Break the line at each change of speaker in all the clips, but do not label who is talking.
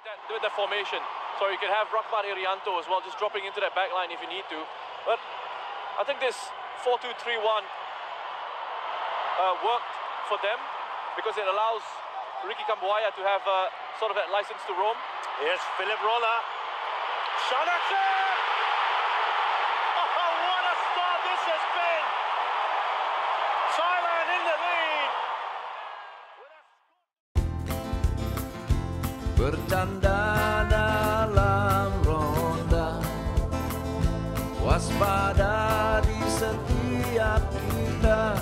with the formation, so you can have Rahmat Irianto as well, just dropping into that back line if you need to. But I think this 4-2-3-1 worked for them because it allows Ricky Kambuaya to have sort of that license to roam.
Here's Philip Roller. Shot at it! Oh, what a start this has been! Thailand in the lead!
Bercanda dalam ronda, waspada di setiap kita,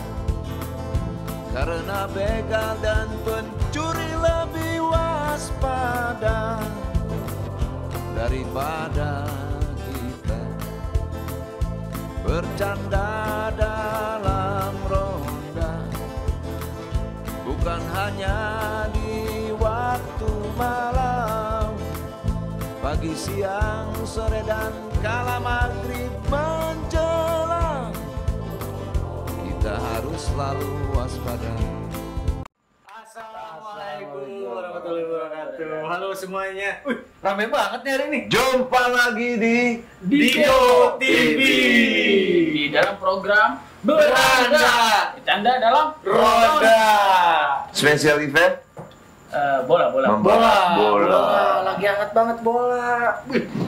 karena begal dan pencuri lebih waspada daripada kita. Bercanda dalam ronda, bukan hanya di waktu malam, pagi, siang, sore, dan kala maghrib menjelang, kita harus selalu waspada.
Assalamualaikum warahmatullahi wabarakatuh. Halo semuanya. Rame banget nih hari ini.
Jumpa lagi di
Diko TV.
Di dalam program Beranda. Bercanda dalam
Roda.
special event
bola.
Lagi hangat banget bola.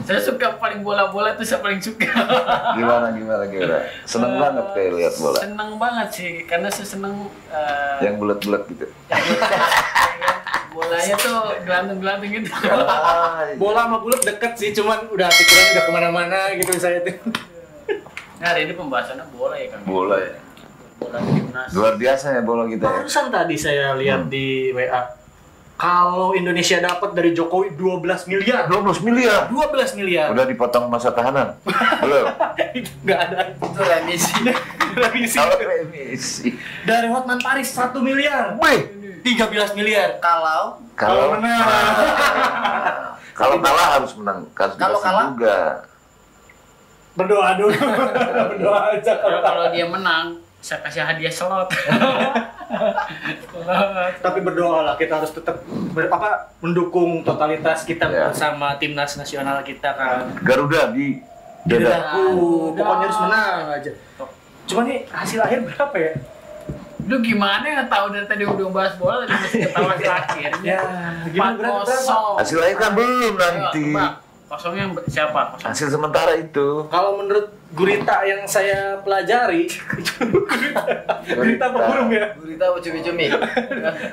Saya suka paling bola tuh saya paling suka.
Gimana? Seneng banget kayak lihat bola.
Seneng banget sih karena saya seneng
Yang bulat-bulat gitu.
bolanya tuh gelantung gitu.
Bola sama bulat deket sih, cuman udah pikirannya udah kemana-mana gitu saya tuh.
Nah, hari ini pembahasannya bola ya kan.
Bola ya.
Bola timnas.
Luar biasa ya bola kita ya.
Barusan tadi saya lihat di WA. Kalau Indonesia dapat dari Jokowi 12 miliar.
12 miliar.
12 miliar.
Udah dipotong masa tahanan? Belum.
Enggak ada.
Itu remisi.
Kalau remisi.
Dari Hotman Paris 1 miliar.
Wih,
13 miliar.
Kalau
kalau
menang.
kalau kalah harus menang.
Kalau kalah?
juga.
Berdoa dulu. Berdoa aja.
kalau dia menang, saya kasih hadiah slot.
Tapi berdoalah, kita harus tetap mendukung totalitas kita
Ya.
bersama timnas nasional kita kan.
Garuda di dada.
Dadaku, pokoknya harus menang aja. Cuma nih hasil akhir berapa ya?
Lu gimana ya tahu dari tadi udah bahas bola tadi masih ketawa hasil akhirnya.
Ya, gimana berapa?
4-0.
Hasil akhir kan belum nanti.
Kosongnya siapa? Kosong.
Hasil sementara itu.
Kalau menurut gurita yang saya pelajari, gurita apa burung ya?
Gurita cumi-cumi.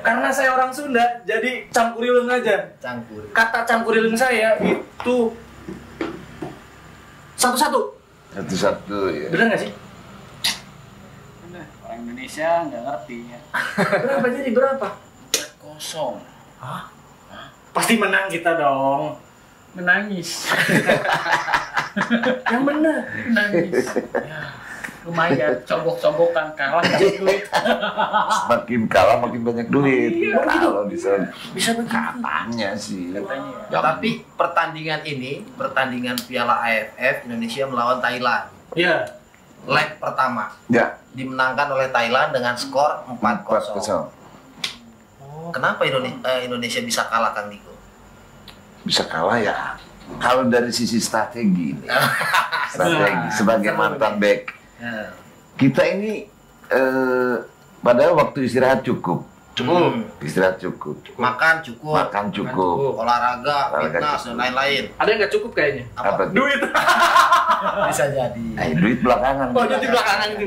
Karena saya orang Sunda, jadi campurilung aja.
Campur.
Kata campurilung saya itu satu-satu.
Satu-satu ya.
Bener nggak sih?
Orang Indonesia nggak ngerti ya.
Berapa jadi berapa?
4-0.
Hah? Pasti menang kita dong.
Menangis.
Yang bener.
Menangis. Ya, lumayan cobok-cobokan kalah dapat duit.
Semakin kalah makin banyak duit.
Oh, gitu?
Kalau bisa
Bisa begitu.
katanya sih.
Katanya.
Tapi pertandingan Piala AFF Indonesia melawan Thailand.
Iya.
Leg pertama
Ya,
dimenangkan oleh Thailand dengan skor 4-0.
4-0.
Kenapa Indonesia bisa kalah, Kang Diko?
Bisa kalah ya. Kalau dari sisi strategi nih. Strategi sebagai mantan back.
Ya.
Kita ini padahal waktu istirahat cukup. Istirahat cukup.
Makan cukup,
Makan cukup.
olahraga,
Olahraga
fitness, dan
cukup.
lain-lain.
Ada yang nggak cukup kayaknya?
Apa?
Duit.
Bisa jadi.
Duit belakangan.
Oh, jadi belakangan itu.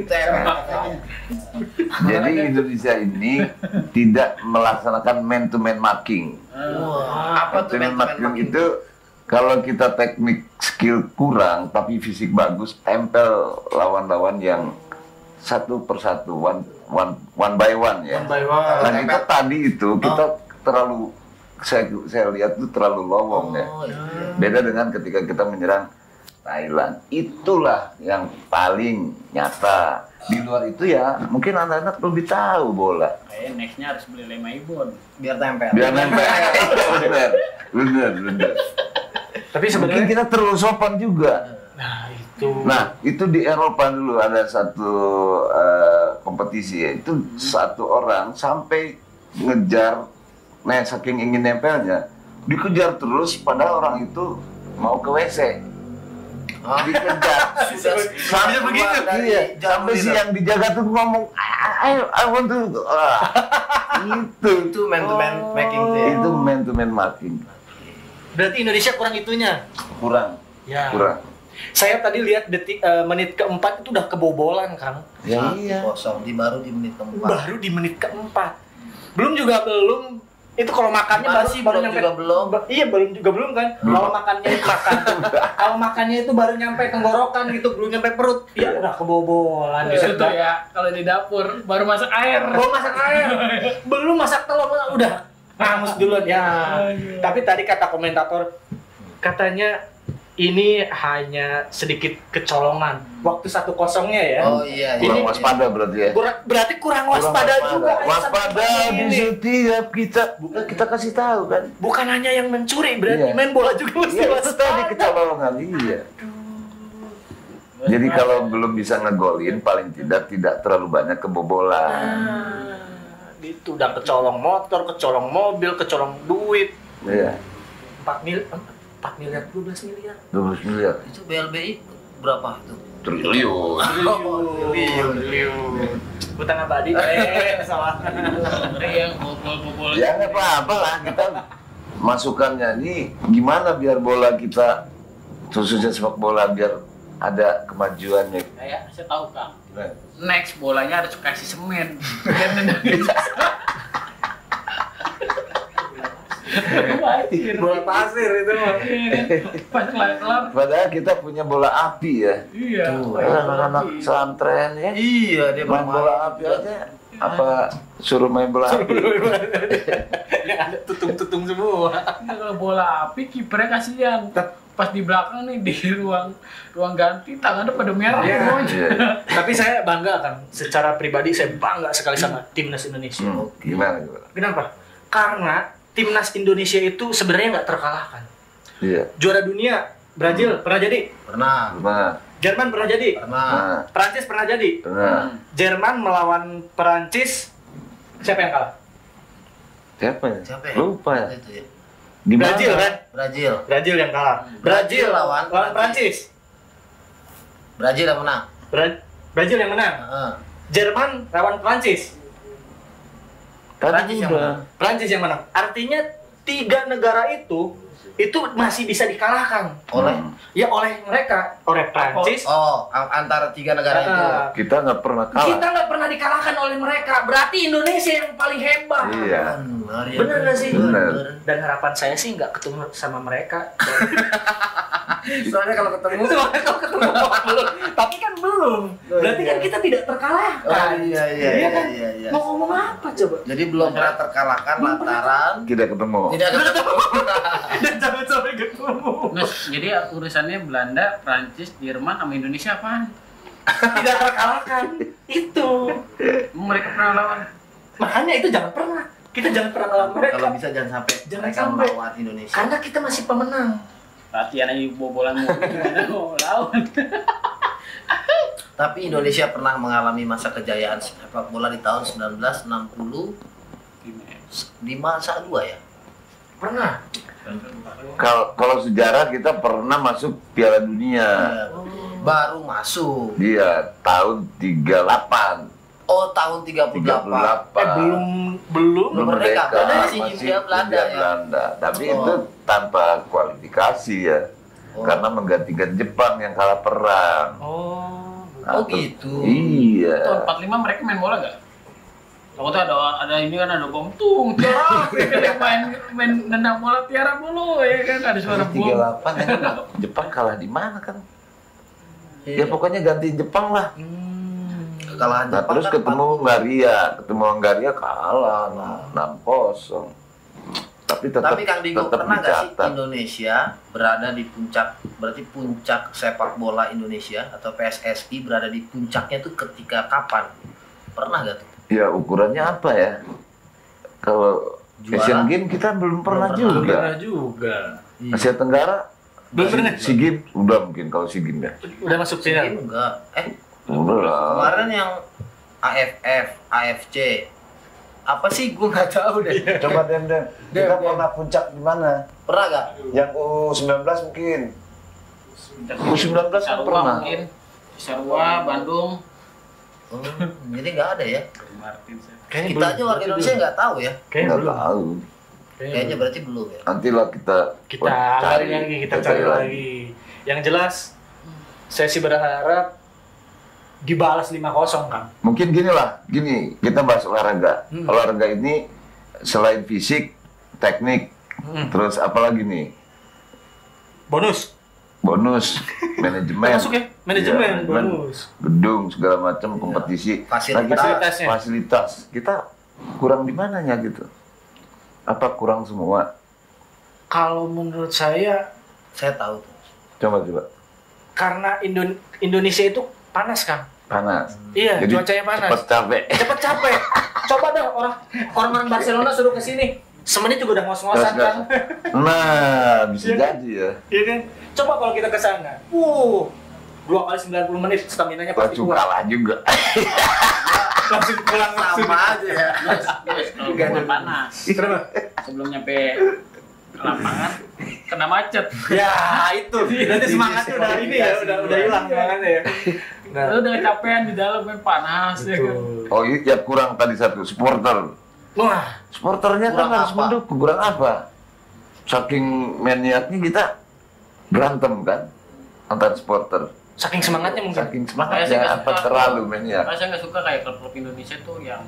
Jadi Indonesia ini tidak melaksanakan man to man marking.
Wah, apa tuh
Man to man
man-to-man
marking itu kalau kita teknik skill kurang tapi fisik bagus, tempel lawan-lawan yang satu persatu, one by one ya.
One by one.
Nah kita tadi itu kita terlalu saya lihat itu terlalu lowong ya.
Oh, iya.
Beda dengan ketika kita menyerang Thailand. Itulah yang paling nyata. Di luar itu ya mungkin anak-anak lebih tahu bola.
Kayak nextnya harus beli lema ibon.
Biar tempel.
Biar nempel. bener.
Tapi
Mungkin
sebenarnya
kita terlalu sopan juga.
nah itu
Nah, itu di Eropa dulu ada satu kompetisi ya. Itu satu orang sampai ngejar, saking ingin nempelnya, dikejar terus padahal orang itu mau ke WC. Dikejar. Sampai
begitu?
Iya, sampai si yang dijaga tuh ngomong, I want to.
Itu man to man making tuh ya.
Itu man to man marking.
Berarti Indonesia kurang itunya.
Kurang.
Ya.
Kurang.
Saya tadi lihat menit keempat itu udah kebobolan, Kang.
Ya, iya.
Kosong baru di menit keempat.
Baru di menit keempat. Belum itu kalau makannya
Masih belum juga belum.
Iya, belum kan. Kalau makannya kalau makannya itu baru nyampe tenggorokan gitu, belum nyampe perut. Ya udah kebobolan.
Itu tuh ya, kalau di dapur baru masak air.
Belum masak air. Belum masak telur udah hangus duluan ya. Tapi tadi kata komentator katanya ini hanya sedikit kecolongan. Waktu 1-0-nya ya.
Oh iya.
Kurang waspada berarti ya.
Berarti kurang waspada juga.
Waspada di setiap kita kasih tahu kan.
Bukan hanya yang mencuri, berarti
Iya.
main bola juga mesti
Iya, itu tadi
waspada.
kecolongan, iya. Jadi kalau belum bisa ngegolin, paling tidak terlalu banyak kebobolan.
Itu udah kecolong motor, kecolong mobil, kecolong duit.
Iya,
4 miliar, 12 miliar.
12 miliar.
Itu BLBI berapa tuh?
Triliun.
Hutang abadi, salah.
Yang bobol-bobol.
Ya nggak apa-apa lah, kita masukannya ini gimana biar bola kita, khususnya sepak bola, biar ada kemajuannya.
Saya tahu, Kang.
Gimana?
Next bolanya harus kasih semen. Biar nendangin.
Bola pasir itu mah.
Pas kelar-kelar.
Padahal kita punya bola api ya.
Iya.
Anak-anak pesantren ya.
Iya, dia
Main bola api aja. Apa suruh main bola api?
Yang ada tutung-tutung semua.
Kalau bola api kipernya kasihan. Pas di belakang nih di ruang ganti tangannya pada merah
Iya.
semuanya.
Iya.
Tapi saya bangga kan, secara pribadi saya bangga sekali sama timnas Indonesia.
Gimana?
Kenapa? Karena timnas Indonesia itu sebenarnya nggak terkalahkan.
Iya.
Juara dunia Brazil pernah jadi,
Pernah.
Nah,
Jerman pernah jadi,
Pernah.
Prancis pernah jadi.
nah.
Jerman melawan Prancis, siapa yang kalah?
Siapa ya?
Siapa ya?
Lupa ya.
Itu ya.
Di mana?
Brazil kan?
Brazil.
Brazil yang kalah. Brazil
lawan
Prancis.
Brazil yang menang.
Brazil yang menang.
Heeh.
Jerman lawan Prancis.
Tadi
Prancis yang
udah.
menang.
Prancis yang menang. Artinya 3 negara itu masih bisa dikalahkan.
Oleh
Ya oleh mereka, oleh Prancis.
antara 3 negara itu.
Kita nggak pernah kalah.
Kita nggak pernah dikalahkan oleh mereka. Berarti Indonesia yang paling hebat.
Iya.
Benar ya.
Bener nggak sih?
Bener.
Dan harapan saya sih nggak ketemu sama mereka. Soalnya kalau ketemu, belum. Tapi kan belum. Berarti kan kita tidak terkalahkan.
Oh, iya.
kan?
Iya.
Mau ngomong apa coba?
Jadi belum pernah terkalahkan lantaran
Tidak ketemu.
tidak ketemu.
Dan jangan sampai ketemu.
Nges, jadi urusannya Belanda, Prancis, Jerman sama Indonesia apaan?
Tidak terkalahkan. Itu.
Mereka pernah lawan.
Makanya itu jangan pernah. Kita jangan pernah melawan mereka.
Kalau bisa jangan sampai
Jangan
mereka
sampai.
melawan Indonesia.
Karena kita masih pemenang.
Latihan aja bobolan mulu gimana mau lawan.
Tapi Indonesia pernah mengalami masa kejayaan sepak bola di tahun 1960 di masa 2 ya.
Pernah.
Kalau sejarah kita pernah masuk Piala Dunia.
Baru masuk.
Dia tahun 38.
Oh, tahun 38.
38.
Belum
Belum
merdeka.
merdeka.
Padahal masih
Masih
Hindia Belanda
Hindia
ya.
Belanda. Tapi
Oh.
itu tanpa kualifikasi ya.
Oh.
Karena menggantikan Jepang yang kalah perang.
Oh.
Oh,
Atau-
gitu.
Iya.
Tahun 45 mereka main bola nggak? Aku tuh ada ini kan ada bom tung tiara main nendang bola tiara mulu ya kan ada suara bom.
38 kan Jepang kalah di mana kan? Ya pokoknya gantiin Jepang lah.
Kekalahan
Nah,
Jepang
terus
kan
ketemu Hungaria kalah 6-0. Tapi tetap
Tapi Kang Digo,
tetap
pernah nggak sih
dicatat.
Indonesia berada di puncak, berarti puncak sepak bola Indonesia atau PSSI berada di puncaknya tuh ketika kapan? Pernah nggak tuh?
Ya ukurannya apa ya? Kalau
Juara?
Asian Games kita belum pernah
Belum
juga.
juga.
Asia Tenggara
Belum pernah.
SEA Games udah mungkin kalau SEA Games ya.
Udah masuk final.
Mungkin enggak.
Udah lah.
Kemarin yang AFF, AFC Apa sih? Gue nggak tahu deh.
Coba Dem. Kita pernah puncak di mana?
Pernah gak?
Yang U19 mungkin. U19 kan
Sarua
pernah.
mungkin. Sarua, Bandung.
Oh, jadi nggak ada ya?
Martin.
Kita aja warga Indonesia nggak tahu ya.
Kayaknya
Nggak
belum.
tahu.
Kayaknya berarti belum ya.
Nantilah kita
Cari lagi, kita cari lagi. Yang jelas, saya sih berharap dibalas 5-0 kan.
Mungkin gini, kita bahas olahraga. Olahraga ini selain fisik, teknik, terus apa lagi nih?
Bonus.
Manajemen.
Masuk ya? Manajemen,
Iya,
bonus.
gedung segala macam kompetisi.
Fasilitasnya.
Fasilitas. Kita kurang di mananya gitu? Apa kurang semua?
Kalau menurut saya,
tahu.
Coba.
karena Indonesia itu panas kan.
Panas.
Iya,
Jadi
cuacanya panas.
cepet capek.
Coba dong orang Barcelona suruh ke sini. Semenit juga udah ngos-ngosan kan.
Nah, bisa jadi ya.
Iya kan? Coba kalau kita ke sana. 2 kali 90 menit staminanya pasti
Langsung
kuat.
kalah juga.
Langsung pulang
Sama aja ya.
Kalau gue panas.
Kenapa?
Sebelum nyampe lapangan kena macet.
Ya, itu. Nanti semangatnya udah ini ya, udah hilang semangatnya ya. Nah,
Lu udah kecapean di dalam kan panas ya kan.
betul.
Oh iya, kurang tadi satu, supporter.
Wah,
Supporternya kan
Kurang
harus
apa?
mendukung, kurang apa? Saking maniaknya kita berantem kan antar supporter.
saking semangatnya mungkin.
Saking
Saya
semangatnya
nggak
apa
suka.
terlalu maniak.
Saya nggak suka kayak klub-klub Indonesia tuh yang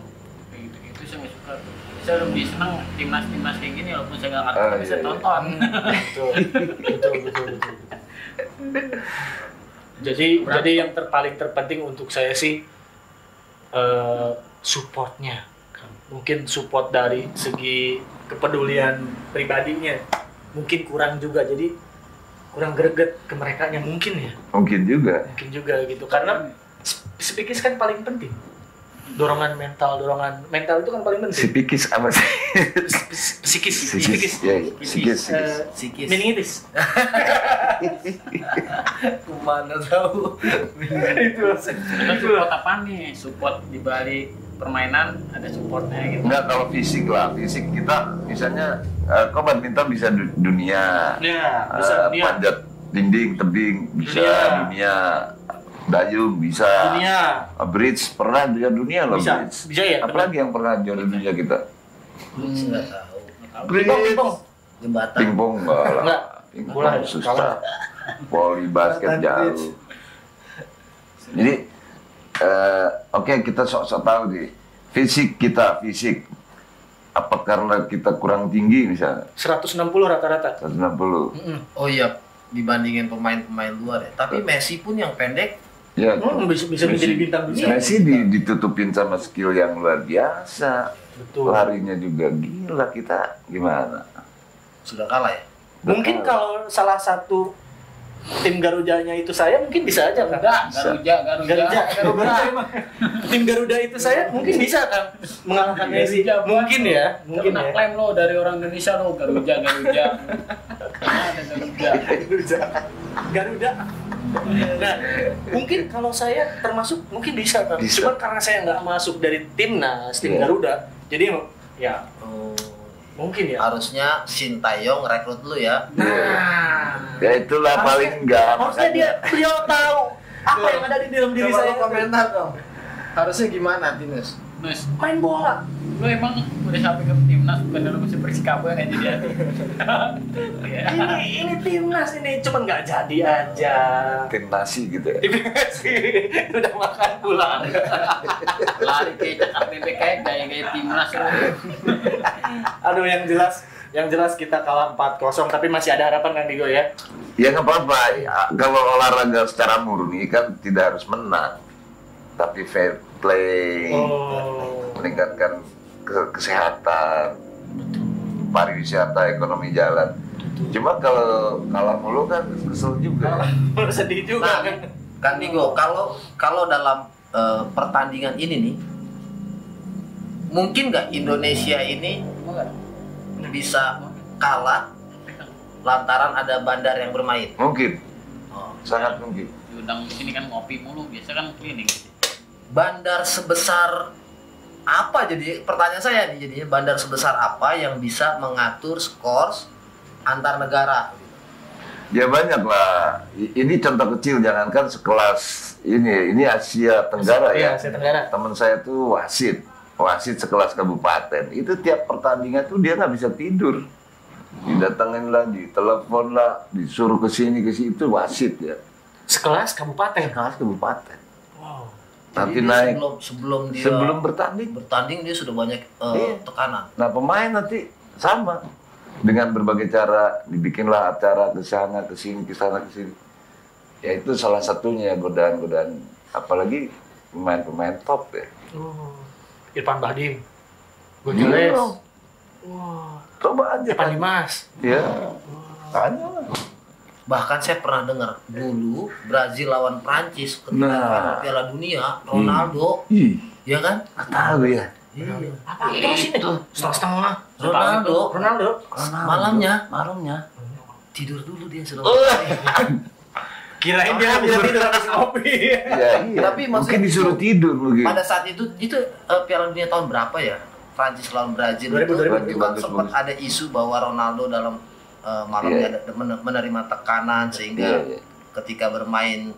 kayak gitu-gitu, saya nggak suka. Saya lebih senang timnas kayak gini walaupun saya nggak ngerti,
Oh,
tapi saya
iya.
tonton.
Betul. Jadi yang paling terpenting untuk saya sih supportnya. Mungkin support dari segi kepedulian pribadinya mungkin kurang juga, jadi kurang greget ke merekanya mungkin ya.
Mungkin juga.
Mungkin juga gitu, karena psikis kan paling penting. Dorongan mental itu kan paling penting.
Psikis apa sih?
Psikis.
Ya, psikis.
Sikis.
Meningitis.
Kemana tahu?
Itu
Kita support apa nih? Support di balik permainan ada supportnya gitu.
Enggak, kalau fisik lah, fisik kita misalnya kok badminton bisa dunia.
Ya, bisa dunia.
Panjat dinding, tebing bisa dunia. Dayung bisa.
Dunia.
Bridge pernah juara dunia loh,
Bisa.
bridge.
Bisa ya,
Apalagi yang pernah juara dunia kita?
Nggak tahu.
Ping-pong.
Jembatan.
Pingpong enggak lah.
Enggak.
Pingpong
Bola,
susah. Voli basket jauh. Jadi oke, kita sok-sok tahu nih. Fisik. Apa karena kita kurang tinggi misalnya?
160 rata-rata.
160.
Oh iya, dibandingin pemain-pemain luar ya. Tapi Messi pun yang pendek.
Ya,
Bisa menjadi bintang dunia.
Messi ditutupin sama skill yang luar biasa.
Betul.
Larinya juga gila, kita gimana?
Sudah kalah ya?
Mungkin kalau salah satu tim Garudanya itu saya mungkin bisa aja kan.
Garuda.
emang. Tim Garuda itu saya mungkin bisa kan mengalahkan Messi. Mungkin ya, mungkin
Mungkin
ya.
klaim lo dari orang Indonesia lo Garuda. Ada Garuda.
Garuda. Nah, mungkin kalau saya termasuk mungkin bisa kan.
Bisa.
Cuma karena saya nggak masuk dari timnas, tim
Iya.
Garuda, jadi ya
Oh,
mungkin ya.
harusnya Sintayong rekrut lu ya.
Nah,
Ya itulah paling enggak.
harusnya beliau tahu apa yang ada di dalam diri saya.
komentar dong. Harusnya gimana, Tinus?
Nus,
Main bola.
lo emang udah sampai ke timnas bukan dalam masih Persikabo yang jadi hati. Ya.
Ini timnas ini cuman nggak jadi aja.
Tim nasi gitu ya.
Sih udah makan pulang.
Lari kayak cakap bebek kayak gaya timnas lo.
Aduh, yang jelas kita kalah 4-0 tapi masih ada harapan kan Digo ya.
Ya nggak apa-apa. Ya, kalau olahraga secara murni kan tidak harus menang, tapi fair play, meningkatkan kesehatan, pariwisata, ekonomi jalan. Cuma kalau kalah mulu kan kesel juga.
Sedih juga
Nah,
kan.
kan Digo, kalau dalam pertandingan ini nih, mungkin nggak Indonesia ini bisa kalah lantaran ada Bandar yang bermain?
Mungkin,
Oh.
sangat mungkin.
Diundang sini kan ngopi mulu, biasa kan cleaning.
Bandar sebesar Apa jadi pertanyaan saya nih, jadinya bandar sebesar apa yang bisa mengatur skor antar negara?
Ya banyak lah. Ini contoh kecil, jangankan sekelas ini Asia Tenggara
Iya,
ya.
Asia Tenggara.
Teman saya tuh wasit sekelas kabupaten. Itu tiap pertandingan tuh dia nggak bisa tidur. Didatengin lah, ditelepon lah, disuruh ke sini ke situ, wasit ya.
Sekelas kabupaten.
Sekelas kabupaten.
Wow.
Tapi
Jadi dia
naik
sebelum
bertanding.
bertanding dia sudah banyak
Iya.
tekanan.
Nah pemain nanti sama dengan berbagai cara, dibikinlah acara ke sana ke sini ke sana ke sini. Ya itu salah satunya godaan-godaan, apalagi pemain-pemain top ya.
Irfan Bahdim. Gonzales.
Iya.
Wah.
Coba aja.
Evan Dimas.
Ya. Tanya lah.
Bahkan saya pernah dengar dulu Brazil lawan Prancis ketika
Nah.
Piala Dunia, Ronaldo,
Ih,
ya kan?
nggak tahu ya.
Apa itu sini tuh? Setengah-setengah.
Ronaldo malamnya
Malamnya.
tidur dulu dia sudah.
Kirain dia bisa tidur habis ngopi.
Ya, iya.
Tapi maksudnya
mungkin disuruh tidur mungkin.
Pada saat itu Piala Dunia tahun berapa ya? Prancis lawan Brazil
2000,
itu kan sempat ada isu bahwa Ronaldo dalam malamnya menerima tekanan sehingga
Iya, iya.
ketika bermain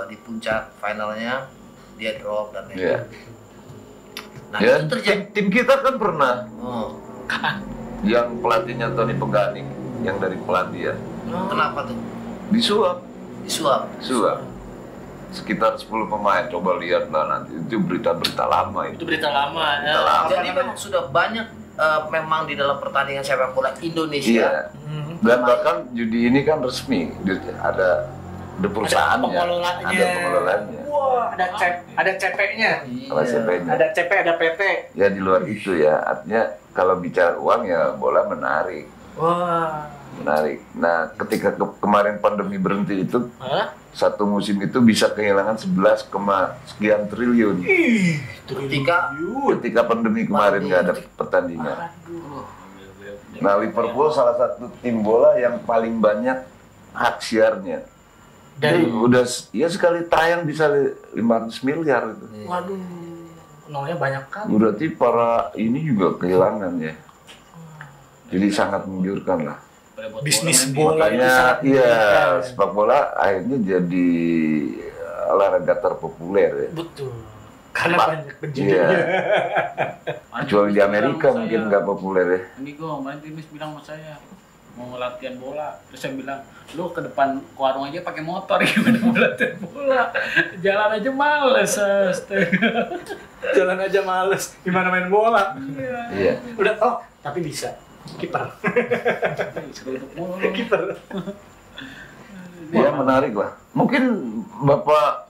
di puncak finalnya dia drop dan lain-lain.
Iya.
Nah
Ya,
itu terjadi.
tim kita kan pernah
Oh.
yang pelatihnya Tony Peganing, yang dari Polandia,
Kenapa tuh?
disuap.
Disuap.
Sekitar 10 pemain, coba lihat lah nanti, itu berita-berita lama
Itu
itu.
berita lama ya.
Berita lama.
Jadi memang sudah banyak memang di dalam pertandingan sepak bola Indonesia.
Iya. Dan bahkan judi ini kan resmi, ada perusahaannya,
pengelolanya.
ada pengelolanya.
Wah, ada CP-nya.
Kalau CP-nya.
Ada CP, ada PT.
Ya di luar itu ya, artinya kalau bicara uang ya bola menarik.
Wah.
Menarik. Nah, ketika kemarin pandemi berhenti itu,
Hah?
satu musim itu bisa kehilangan 11, sekian triliun.
Ih,
Ketika pandemi kemarin nggak ada pertandingan. Nah, Liverpool salah satu tim bola yang paling banyak hak siarnya.
Dari
Jadi udah ya sekali tayang bisa 500 miliar itu.
waduh. Nolnya banyak kan.
Berarti para ini juga kehilangan ya. Jadi sangat menggiurkan lah.
Bisnis bola itu
Makanya
sangat
iya
menjanjikan.
sepak bola akhirnya jadi olahraga terpopuler ya.
Betul. Karena
Pak,
banyak penjudulnya.
Iya. Kecuali di Amerika mungkin nggak populer ya.
Ini gue main timis bilang sama saya mau latihan bola, terus saya bilang lu ke depan ke warung aja pakai motor gimana mau latihan bola, jalan aja males, astaga.
Jalan aja males. Gimana main bola?
Iya.
Udah tapi bisa. Kiper.
Seruduk mulu.
Kiper.
Ya menarik lah. Mungkin Bapak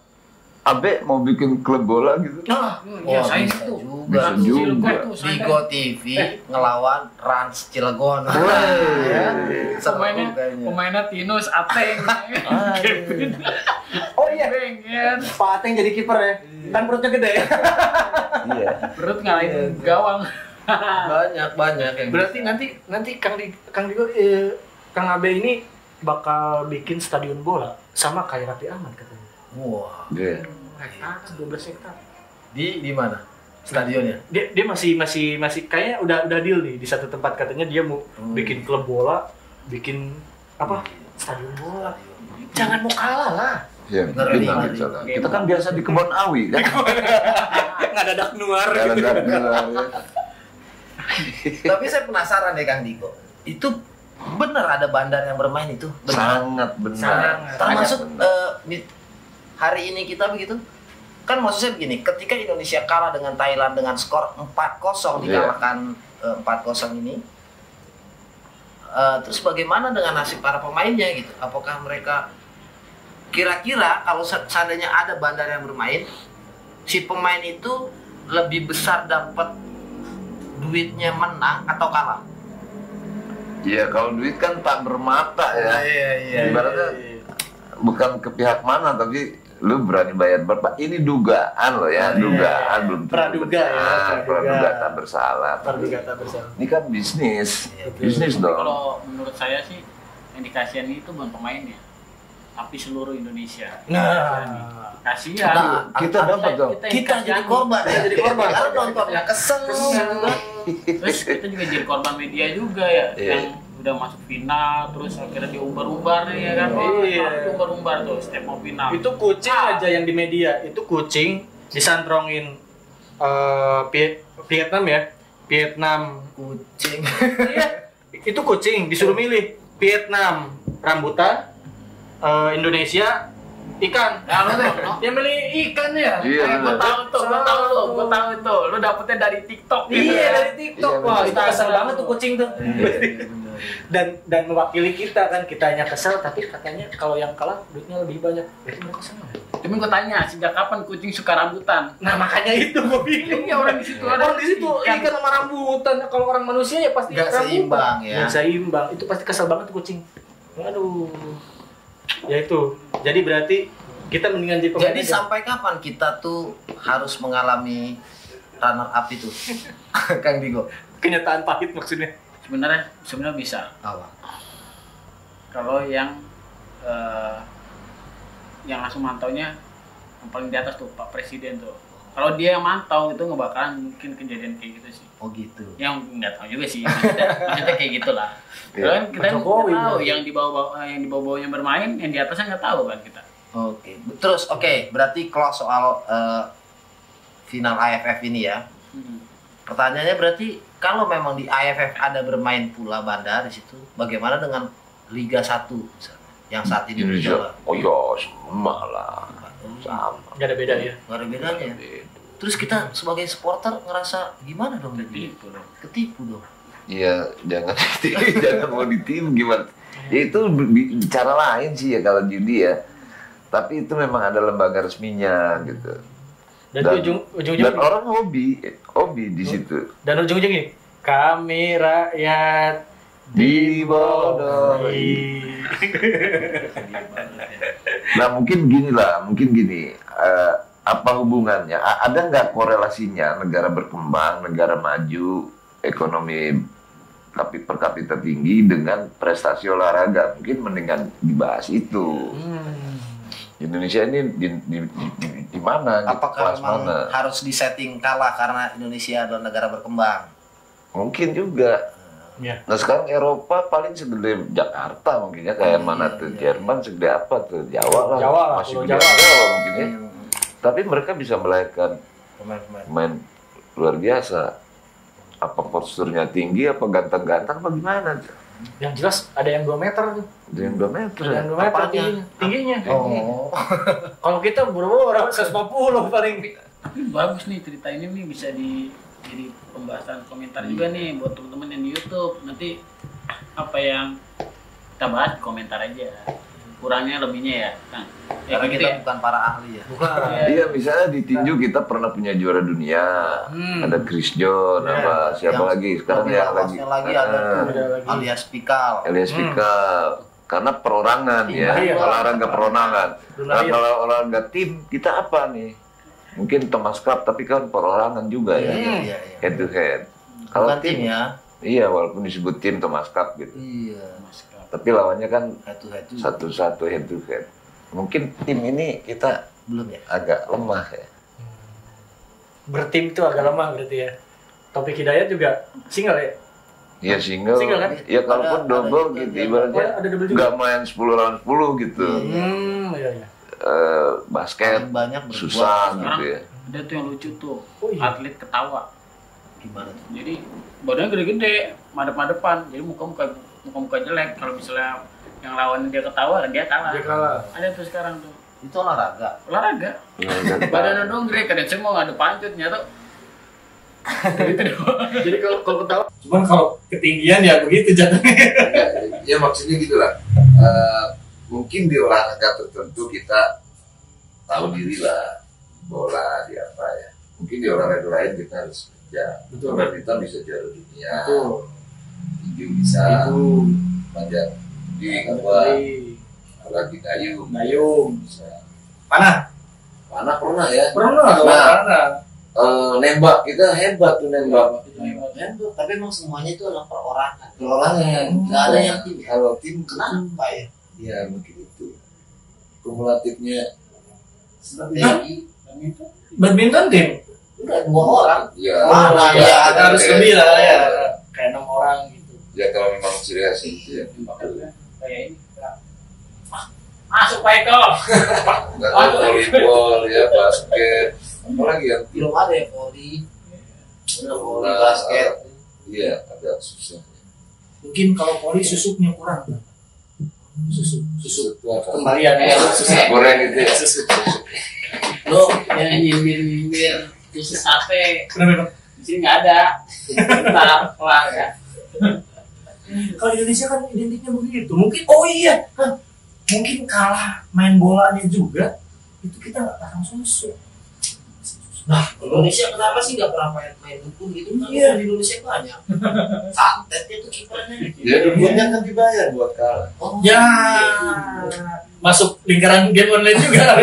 Abe mau bikin klub bola gitu.
Nah,
Ya saya
bisa
itu
juga.
Bisa juga.
Bigo TV ngelawan Rans Cilegon.
Pemainnya Tinus, Ateng, Kevin,
oh iya.
Bengen,
Pak Ateng jadi kiper ya. Kan perutnya gede ya.
Iya.
perut ngalahin gawang.
banyak yang
Berarti nanti Kang Abe ini bakal bikin stadion bola sama kayak Raffi Ahmad katanya.
wah.
Iya.
Hektar, 12 hektar.
Di mana stadionnya?
Dia masih kayaknya udah deal nih di satu tempat, katanya dia mau bikin klub bola, bikin apa? Stadion bola. Jangan mau kalah lah.
Ya,
Ngeri,
kita,
ngeri.
bicara. Kita kan biasa di kebun awi kan.
Nggak ada dak nuar.
Jalan jalan jalan.
Tapi saya penasaran deh Kang Diko. Itu benar ada bandar yang bermain itu? Benar.
Sangat benar.
Sangat.
Termasuk
Sangat
hari ini kita begitu. Kan maksud saya begini, ketika Indonesia kalah dengan Thailand dengan skor 4-0 dikalahkan 4-0 ini. Terus bagaimana dengan nasib para pemainnya gitu? Apakah mereka kira-kira kalau seandainya ada bandar yang bermain, si pemain itu lebih besar dapat duitnya menang atau kalah?
Iya, kalau duit kan tak bermata ya.
Iya.
Ibaratnya bukan ke pihak mana, tapi lu berani bayar berapa? Ini dugaan loh ya, dugaan belum tentu
Praduga ya,
benar.
praduga.
Praduga tak bersalah.
Praduga tak bersalah.
Ini kan bisnis, bisnis
Tapi
dong.
kalau menurut saya sih yang dikasihan itu bukan pemainnya, tapi seluruh Indonesia.
Nah,
kasihan.
Kita dapat dong.
Kita jadi korban.
Kita jadi korban.
Karena nontonnya kesel juga.
Terus kita juga jadi korban media juga ya,
Iya.
yang udah masuk final terus akhirnya diumbar-umbar nih ya kan.
Iya.
Diumbar-umbar tuh setiap mau final.
Itu kucing aja yang di media, itu kucing disantrongin Vietnam ya, Vietnam.
Kucing.
Iya, itu kucing disuruh milih Vietnam rambutan, Indonesia ikan.
Ya lu tuh,
Dia milih ikan ya.
Iya,
gue
bener.
tahu tuh, gue tahu itu. Lu dapetnya dari TikTok gitu.
Iya, dari TikTok.
Iya,
Wah,
bener.
itu kesel banget tuh kucing tuh. Dan mewakili kita kan, kitanya kesel tapi katanya kalau yang kalah duitnya lebih banyak. Berarti mereka senang.
Cuma gue tanya, sejak kapan kucing suka rambutan?
Nah, makanya itu gue bingung.
Iya, orang di situ ada.
Orang di situ ikan sama rambutan. Kalau orang manusia ya pasti
Nggak
rambutan.
seimbang ya.
Nggak seimbang. Itu pasti kesel banget tuh kucing. Aduh. Ya itu. Jadi berarti kita mendingan jadi pemain
Jadi
aja.
sampai kapan kita tuh harus mengalami runner up itu? Kang Digo.
Kenyataan pahit maksudnya.
Sebenarnya bisa.
Apa?
Kalau yang langsung mantaunya yang paling di atas tuh Pak Presiden tuh. Kalau dia yang mantau itu nggak bakalan mungkin kejadian kayak gitu sih.
Oh gitu.
Yang nggak tahu juga sih. Maksudnya kayak gitulah.
Iya.
Kan kita nggak
Jokowi,
tahu
berarti.
yang di bawahnya bermain, yang di atasnya nggak tahu kan kita.
Oke. Terus berarti close soal final AFF ini ya. Pertanyaannya berarti kalau memang di AFF ada bermain pula Bandar di situ, bagaimana dengan Liga 1 misalnya, yang saat ini
Indonesia.
berjalan?
Oh ya, sama lah. Sama.
Nggak ada beda ya.
Nggak ada bedanya. Terus kita sebagai supporter ngerasa gimana dong jadi
Gitu loh.
ketipu dong.
Iya, jangan jangan mau ditipu gimana. Ya itu bicara lain sih ya kalau judi ya. Tapi itu memang ada lembaga resminya gitu.
Dan
Dan
ujung-ujungnya
orang hobi di situ.
dan ujung-ujungnya gini, kami rakyat
Dibodohi. Nah mungkin gini, apa hubungannya? Ada nggak korelasinya negara berkembang, negara maju, ekonomi per kapita tinggi dengan prestasi olahraga? Mungkin mendingan dibahas itu. Indonesia ini di mana? Gitu,
Apakah
kelas
memang
mana?
harus disetting kalah karena Indonesia adalah negara berkembang?
Mungkin juga.
Ya.
Nah sekarang Eropa paling segede Jakarta mungkin ya, kayak mana tuh Jerman segede apa tuh Jawa lah,
Jawa lah,
masih
Pulau
gede
Jawa.
Jawa mungkin ya. Tapi mereka bisa melahirkan
Pemain-pemain.
pemain luar biasa. Apa posturnya tinggi, apa ganteng-ganteng, apa gimana?
Yang jelas ada yang 2 meter tuh.
Ada yang 2 meter.
Ada yang 2 meter
Apanya?
tingginya.
Oh.
Kalau kita buru-buru 150 paling.
Tapi bagus nih cerita ini nih bisa jadi pembahasan komentar juga nih buat teman-teman yang di YouTube. Nanti apa yang kita bahas komentar aja. Kurangnya lebihnya ya, Kang. Ya
Karena
gitu
kita
ya.
bukan para ahli ya.
Iya, misalnya di tinju kita pernah punya juara dunia. Ada Chris John,
Ya.
apa siapa
Yang
lagi? Sekarang
lebih
yang
lawasnya lagi ada tuh
Ada lagi.
alias Pikal.
Elias Pikal. Karena perorangan ya,
Iya.
olahraga perorangan.
Belum
Nah,
lahir.
kalau olahraga tim kita apa nih? Mungkin Thomas Cup tapi kan perorangan juga ya,
Iya.
head to head.
Bukan tim ya.
Iya, walaupun disebut tim Thomas Cup gitu.
Iya.
Tapi lawannya kan
Head to head tuh
satu-satu head to head. Mungkin tim ini kita
belum ya.
agak lemah ya.
Bertim itu agak lemah berarti ya. Topik Hidayat juga single ya?
Iya single.
Single kan?
Ya kalaupun
Ada
double
juga
gitu
yang-
ibaratnya.
ada double juga.
Nggak main 10 lawan 10 gitu.
Iya.
Basket
Paling banyak berbuat
susah
sekarang.
gitu ya.
Ada tuh yang lucu tuh,
Oh iya.
atlet ketawa.
Gimana tuh?
Jadi badannya gede-gede, madep-madepan. Jadi muka-muka jelek. Kalau misalnya yang lawannya dia ketawa, dia kalah.
Dia kalah.
Ada tuh sekarang tuh.
Itu olahraga.
Olahraga. Badannya dong gede, kadang saya mau ngadu pancutnya tuh. Gitu doang.
Jadi kalau ketawa, cuman kalau ketinggian ya begitu jatuhnya.
Ya maksudnya gitulah. Mungkin di olahraga tertentu kita tahu diri lah, bola di apa ya. Mungkin di olahraga lain kita harus kerja.
Betul.
Betul. Kita bisa juara dunia.
Betul.
Tinju bisa. Panjat di apa? Lagi dayung.
Bisa. Panah.
Panah pernah ya.
Pernah.
Nembak kita hebat tuh nembak.
Hebat, tapi emang semuanya itu adalah perorangan.
Perorangan.
Nggak ada yang tim.
Kalau tim
Kenapa ya?
ya mungkin itu kumulatifnya
Badminton tim?
Enggak, 2 orang.
Ya,
Mana
ya,
ya,
harus lebih lah ya. Kayak 6 orang gitu.
ya kalau memang serius itu ya.
Kayak ini. Masuk Pak Eko.
Nggak tahu volleyball ya, basket, apalagi yang
Belum ada ya voli. Udah voli basket.
Iya, agak susah.
Mungkin kalau poli susuknya kurang. Susuk
Susah itu apa?
kembalian ya.
Goreng itu ya.
Lo yang nyindir susu sate
Kenapa?
di sini nggak ada. Bentar, kelar ya.
Kalau Indonesia kan identiknya begitu. Mungkin mungkin kalah main bolanya juga. Itu kita nggak pasang susu.
Nah, Indonesia kenapa sih nggak pernah main dukun gitu? Kan
Iya.
di Indonesia banyak. Santet itu kipernya.
Ya dukunnya kan dibayar buat kalah.
Oh,
Ya,
iya.
masuk lingkaran game online juga.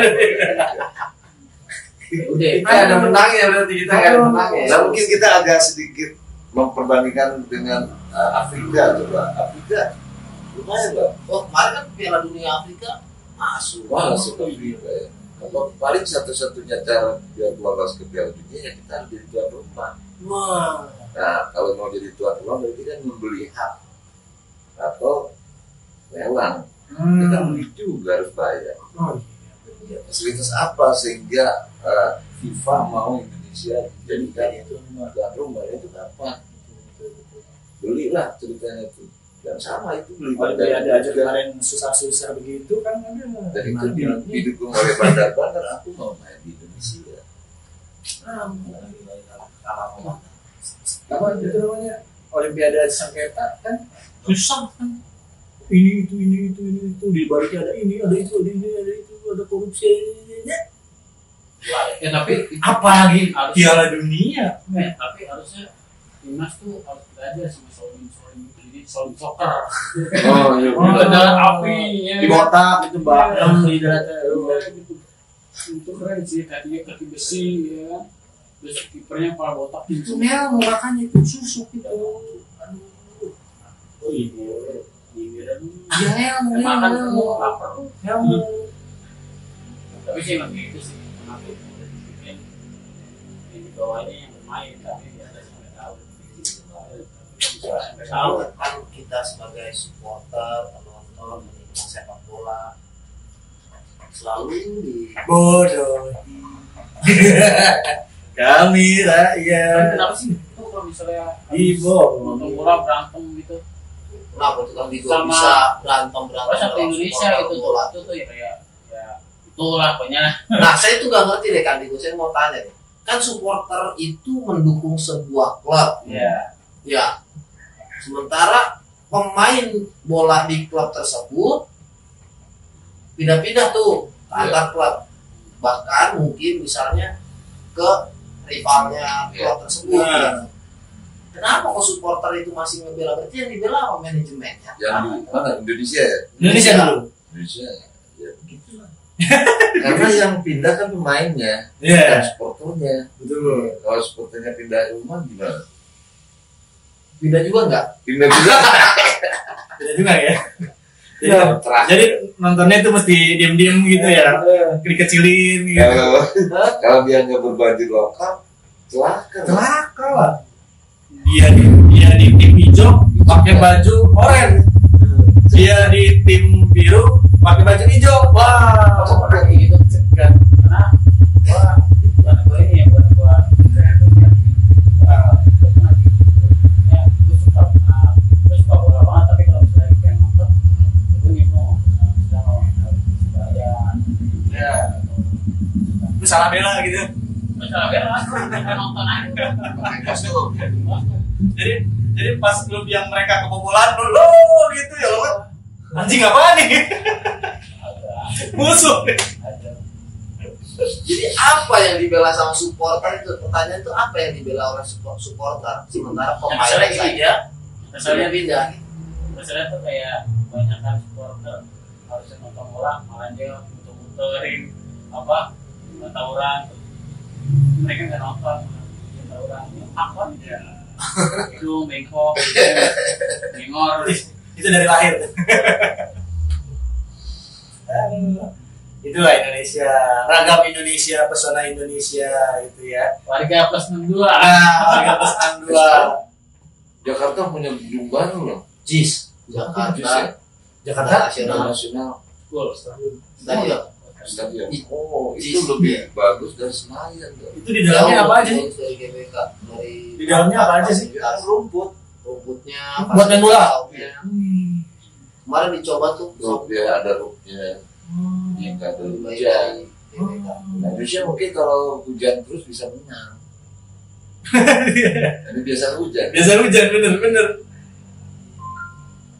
Udah.
Ada menangnya berarti kita
Nggak ada menangnya.
Nah mungkin kita agak sedikit memperbandingkan dengan Afrika coba. Afrika lumayan lah.
Oh, kemarin kan Piala Dunia Afrika masuk.
Wah, super Afrika ya. Kalau paling satu-satunya cara biar lolos ke Piala Dunia ya kita harus jadi tuan rumah.
Wah.
Nah kalau mau jadi tuan rumah berarti kan membeli hak atau lelang. Kita beli juga harus bayar.
Oh,
Ya, fasilitas apa sehingga FIFA mau Indonesia jadikan tuan rumah itu apa? Belilah ceritanya itu. Dan sama itu beli
ada aja kemarin susah-susah begitu kan ada.
dan itu didukung oleh bandar-bandar. Aku mau main di Indonesia.
Apa itu namanya? Olimpiade sengketa kan susah kan. Ini itu di baliknya ada ini, ada itu, ada korupsi.
Ya tapi
Apalagi
harus-
Piala Dunia.
tapi harusnya timnas tuh harus belajar sama Solim jadi Solim soccer.
Oh iya.
Ada apinya.
Di botak itu bareng di data.
Itu keren sih, kaki besi ya. Terus kipernya kepala botak
Itu
gitu.
mel makanya itu susuk itu. Aduh.
Oh iya.
Ya
Makan semua lapar. Tapi sih emang gitu sih. Kenapa itu udah dibikin yang di bawahnya yang bermain tapi di atas nggak tahu. Nggak tahu.
Kan kita sebagai supporter, penonton, penikmat sepak bola selalu di
Bodoh. Kami
Tapi
rakyat.
kenapa sih itu kalau misalnya
Ibo.
nonton bola berantem gitu?
kenapa tuh kan juga
Sama-
bisa berantem
Kalau sampai
dalam
Indonesia
supporter
itu
bola.
tuh ya kayak ya itulah pokoknya.
Nah, saya tuh gak ngerti deh kan, saya mau tanya deh. Kan supporter itu mendukung sebuah klub.
Ya.
Ya. Sementara pemain bola di klub tersebut pindah-pindah tuh ke antar klub. Bahkan mungkin misalnya ke rivalnya klub tersebut.
Nah.
Kenapa kok supporter itu masih ngebela? Berarti yang dibela apa manajemennya?
Yang di mana Indonesia ya?
Indonesia dulu.
Indonesia ya begitulah. Karena yang pindah kan pemainnya,
Iya.
dan supporternya.
Betul.
Kalau supporternya pindah rumah gimana?
Pindah juga enggak?
Pindah juga.
Beda juga ya.
Ya, terakhir.
Jadi nontonnya itu mesti diem-diem gitu ya. Dikecilin gitu.
Kalau dia nggak berbaju lokal, celaka.
Celaka lah. Dia di tim hijau pakai baju oranye. Dia di tim biru pakai baju hijau. Wah,
Kayak gitu kan. Karena buat gua ini ya buat gua ya gue suka bola banget tapi kalau misalnya pengen nonton gue bingung
ya. Itu salah bela gitu.
misalnya pengen nonton aja
Jadi pas klub yang mereka kebobolan lo gitu ya lo kan. Anjing apa nih? Musuh.
Jadi apa yang dibela sama supporter itu? Pertanyaan itu apa yang dibela oleh supporter? Sementara pemain
misalnya gini
saja
ya
misalnya pindah.
misalnya tuh kayak banyak kan supporter harusnya nonton bola malah dia muter-muterin apa tawuran mereka nggak nonton tawuran apa ya itu bengkok ngor
Itu dari lahir. Itu Itulah Indonesia, ragam Indonesia, pesona Indonesia itu ya.
Warga plus 62.
Warga plus 62.
Jakarta punya gedung baru loh.
JIS.
Jakarta
Jakarta
Nasional
Full.
Stadion.
Stadion. Oh, itu lebih bagus dari Senayan tuh.
itu di dalamnya apa aja sih?
Dari GBK, dari
Di dalamnya apa aja sih?
rumputnya
Buat main bola?
kemarin dicoba tuh
Dia ada rupnya. Yang ada hujan. Nah, Indonesia mungkin kalau hujan terus bisa menang. Ini biasa hujan.
Biasa hujan, bener.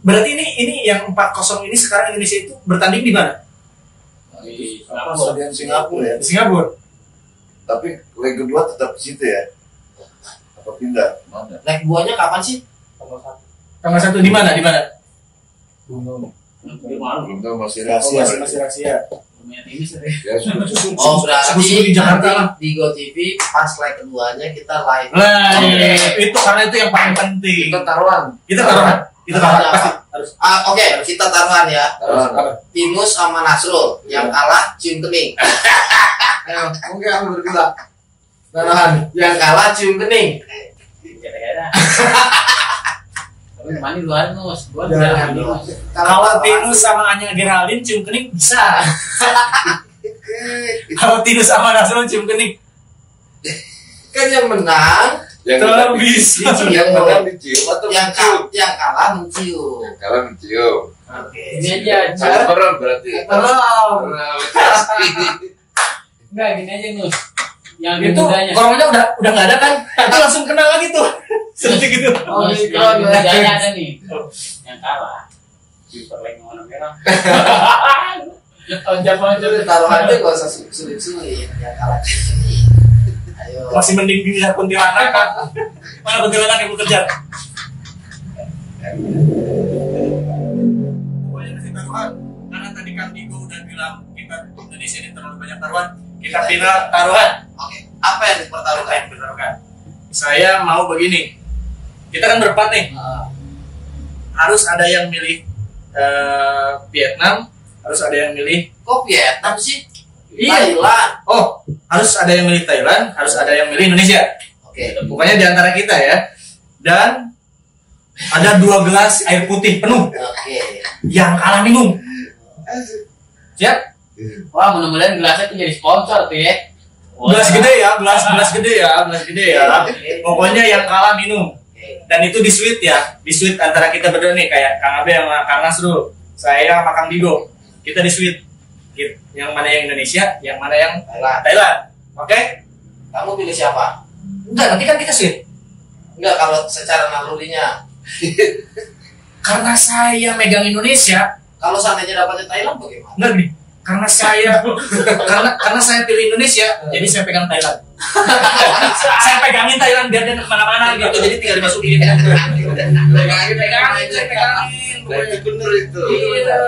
Berarti ini yang 4-0 ini sekarang Indonesia itu bertanding di mana?
Di
Stadion Singapura ya.
Di Singapura.
Tapi leg kedua tetap di situ ya. Apa pindah? Mana?
leg buahnya kapan sih?
Tanggal 1 di mana? Di mana?
Belum tahu masih
Masih rahasia.
lumayan ini sering.
Ya, susu.
Oh berarti
Susu di Jakarta lah.
nanti di GoTV pas leg keduanya kita live.
Lah, itu karena itu yang paling penting.
Kita taruhan.
Kita taruhan pasti harus.
Oke, kita taruhan ya.
Taruhan.
Timus sama Nasrul yang kalah cium kening.
Ayo, mungkin aku bergerak. Taruhan.
Yang kalah cium kening.
Kira-kira. Tapi kemana luar Nus? Gua
Jangan.
Nus.
Kalau Tinus sama Anya Geraldine cium kening bisa. Kalau Tinus sama Nasrul cium kening
Kan yang menang,
Yang
tetap bisa.
yang menang dicium atau
yang
mencium?
kalah mencium.
Kalau mencium.
Oke.
Ini aja.
Sabaran berarti.
Wow.
Enggak gini aja Nus. Yang
Itu
mudanya.
corona udah nggak ada kan? Itu langsung kena lagi tuh. Seperti gitu.
Nus, yang mudanya ada nih. Yang kalah. Super leg warna merah. Loncat-loncat.
Taruhannya gak usah sulit-sulit. Yang kalah cium kening. Ayo.
Masih mending bisa kuntilanak kan? Mana kuntilanak yang bekerja? Pokoknya kasih taruhan. Karena tadi Kang Digo udah bilang kita Indonesia ini terlalu banyak taruhan. Kita final taruhan.
Oke. Apa yang dipertaruhkan?
Saya mau begini. Kita kan berempat nih. Harus ada yang milih Vietnam, harus ada yang milih.
Kok Vietnam sih?
Iya.
Thailand.
Oh, harus ada yang milih Thailand, harus ada yang milih Indonesia.
Oke.
Pokoknya di antara kita ya. Dan ada 2 gelas air putih penuh.
Oke.
Yang kalah minum. Siap?
Wah, mudah-mudahan gelasnya tuh jadi sponsor tuh ya.
Gelas gede ya, gelas gede ya. Pokoknya yang kalah minum. Dan itu di suite ya, di suite antara kita berdua nih, kayak Kang Abe sama Kang Nasrul, saya sama Kang Digo. Kita di suite. Yang mana yang Indonesia, yang mana yang Thailand. Oke?
Kamu pilih siapa?
Enggak, nanti kan kita suite.
Enggak, kalau secara nalurinya.
Karena saya megang Indonesia,
Kalau seandainya dapatnya Thailand bagaimana?
enggak nih. Karena saya pilih Indonesia, jadi saya pegang Thailand. Saya pegangin Thailand biar dia kemana-mana gitu, jadi tinggal dimasukin. Pegangin.
Nah, itu bener itu.
Iya.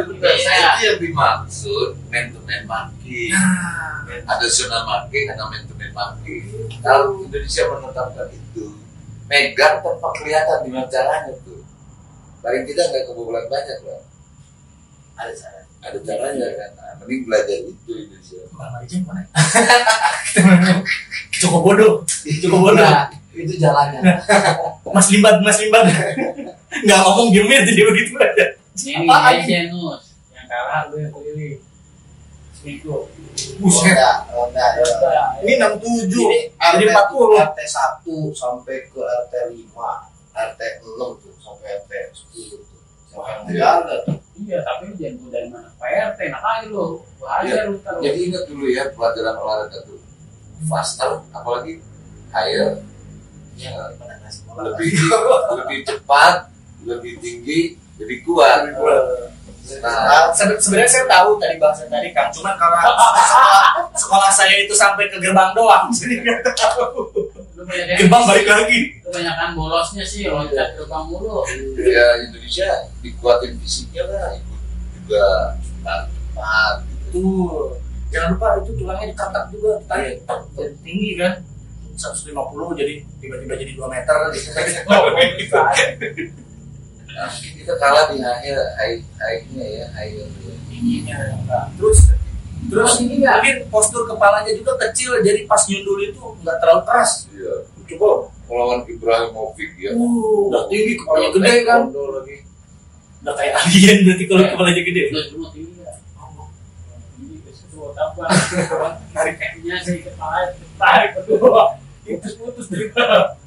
Itu bener. Itu yang dimaksud man to man marking. Ada zona marking, ada man to man marking. Kalau Indonesia menetapkan itu, megang tanpa kelihatan di caranya tuh. Paling tidak nggak kebobolan banyak lah. Ada caranya kan. Nah, mending belajar itu Indonesia.
Cukup bodoh.
Nah, itu jalannya.
Mas Limbat. Nggak ngomong diem aja dia begitu aja.
Ini aja Nus. Yang kalah lu yang pilih. Seminggu.
Buset.
Ronda.
Ini 67.
Ini
Jadi 40.
RT 1 sampai ke RT 5, RT 6 tuh sampai RT 10 tuh. Siapa yang menjaga tuh?
Iya, tapi jangan gua dari mana? PRT, enak aja lu. Bahaya lu taruh.
Jadi ingat dulu ya pelajaran olahraga tuh. Faster, apalagi higher, lebih cepat, lebih tinggi, lebih kuat. Nah,
Sebenarnya saya tahu tadi bahasa tadi Kang, cuman karena sekolah saya itu sampai ke gerbang doang, jadi nggak tahu.
Lu banyak
Gerbang balik lagi.
Kebanyakan bolosnya sih loncat gerbang mulu.
ya Indonesia dikuatin fisiknya lah, ikut juga cepat gitu.
Tuh, jangan lupa itu tulangnya dikatak juga, tarik jadi tinggi kan. 150 jadi tiba-tiba jadi 2 meter gitu.
Nah, kita kalah di high-nya ya, higher
Tingginya enggak. Terus Terus mungkin postur kepalanya juga kecil, jadi pas nyundul itu nggak terlalu keras.
Iya.
Coba.
Melawan Ibrahimovic ya.
Udah tinggi, kepalanya gede kan.
Taekwondo lagi.
Udah kayak alien berarti kalau kepalanya gede.
Udah semua tinggi ya. Ini kesuatu apa? Tarik kakinya sih kepala, tarik berdua. Putus dari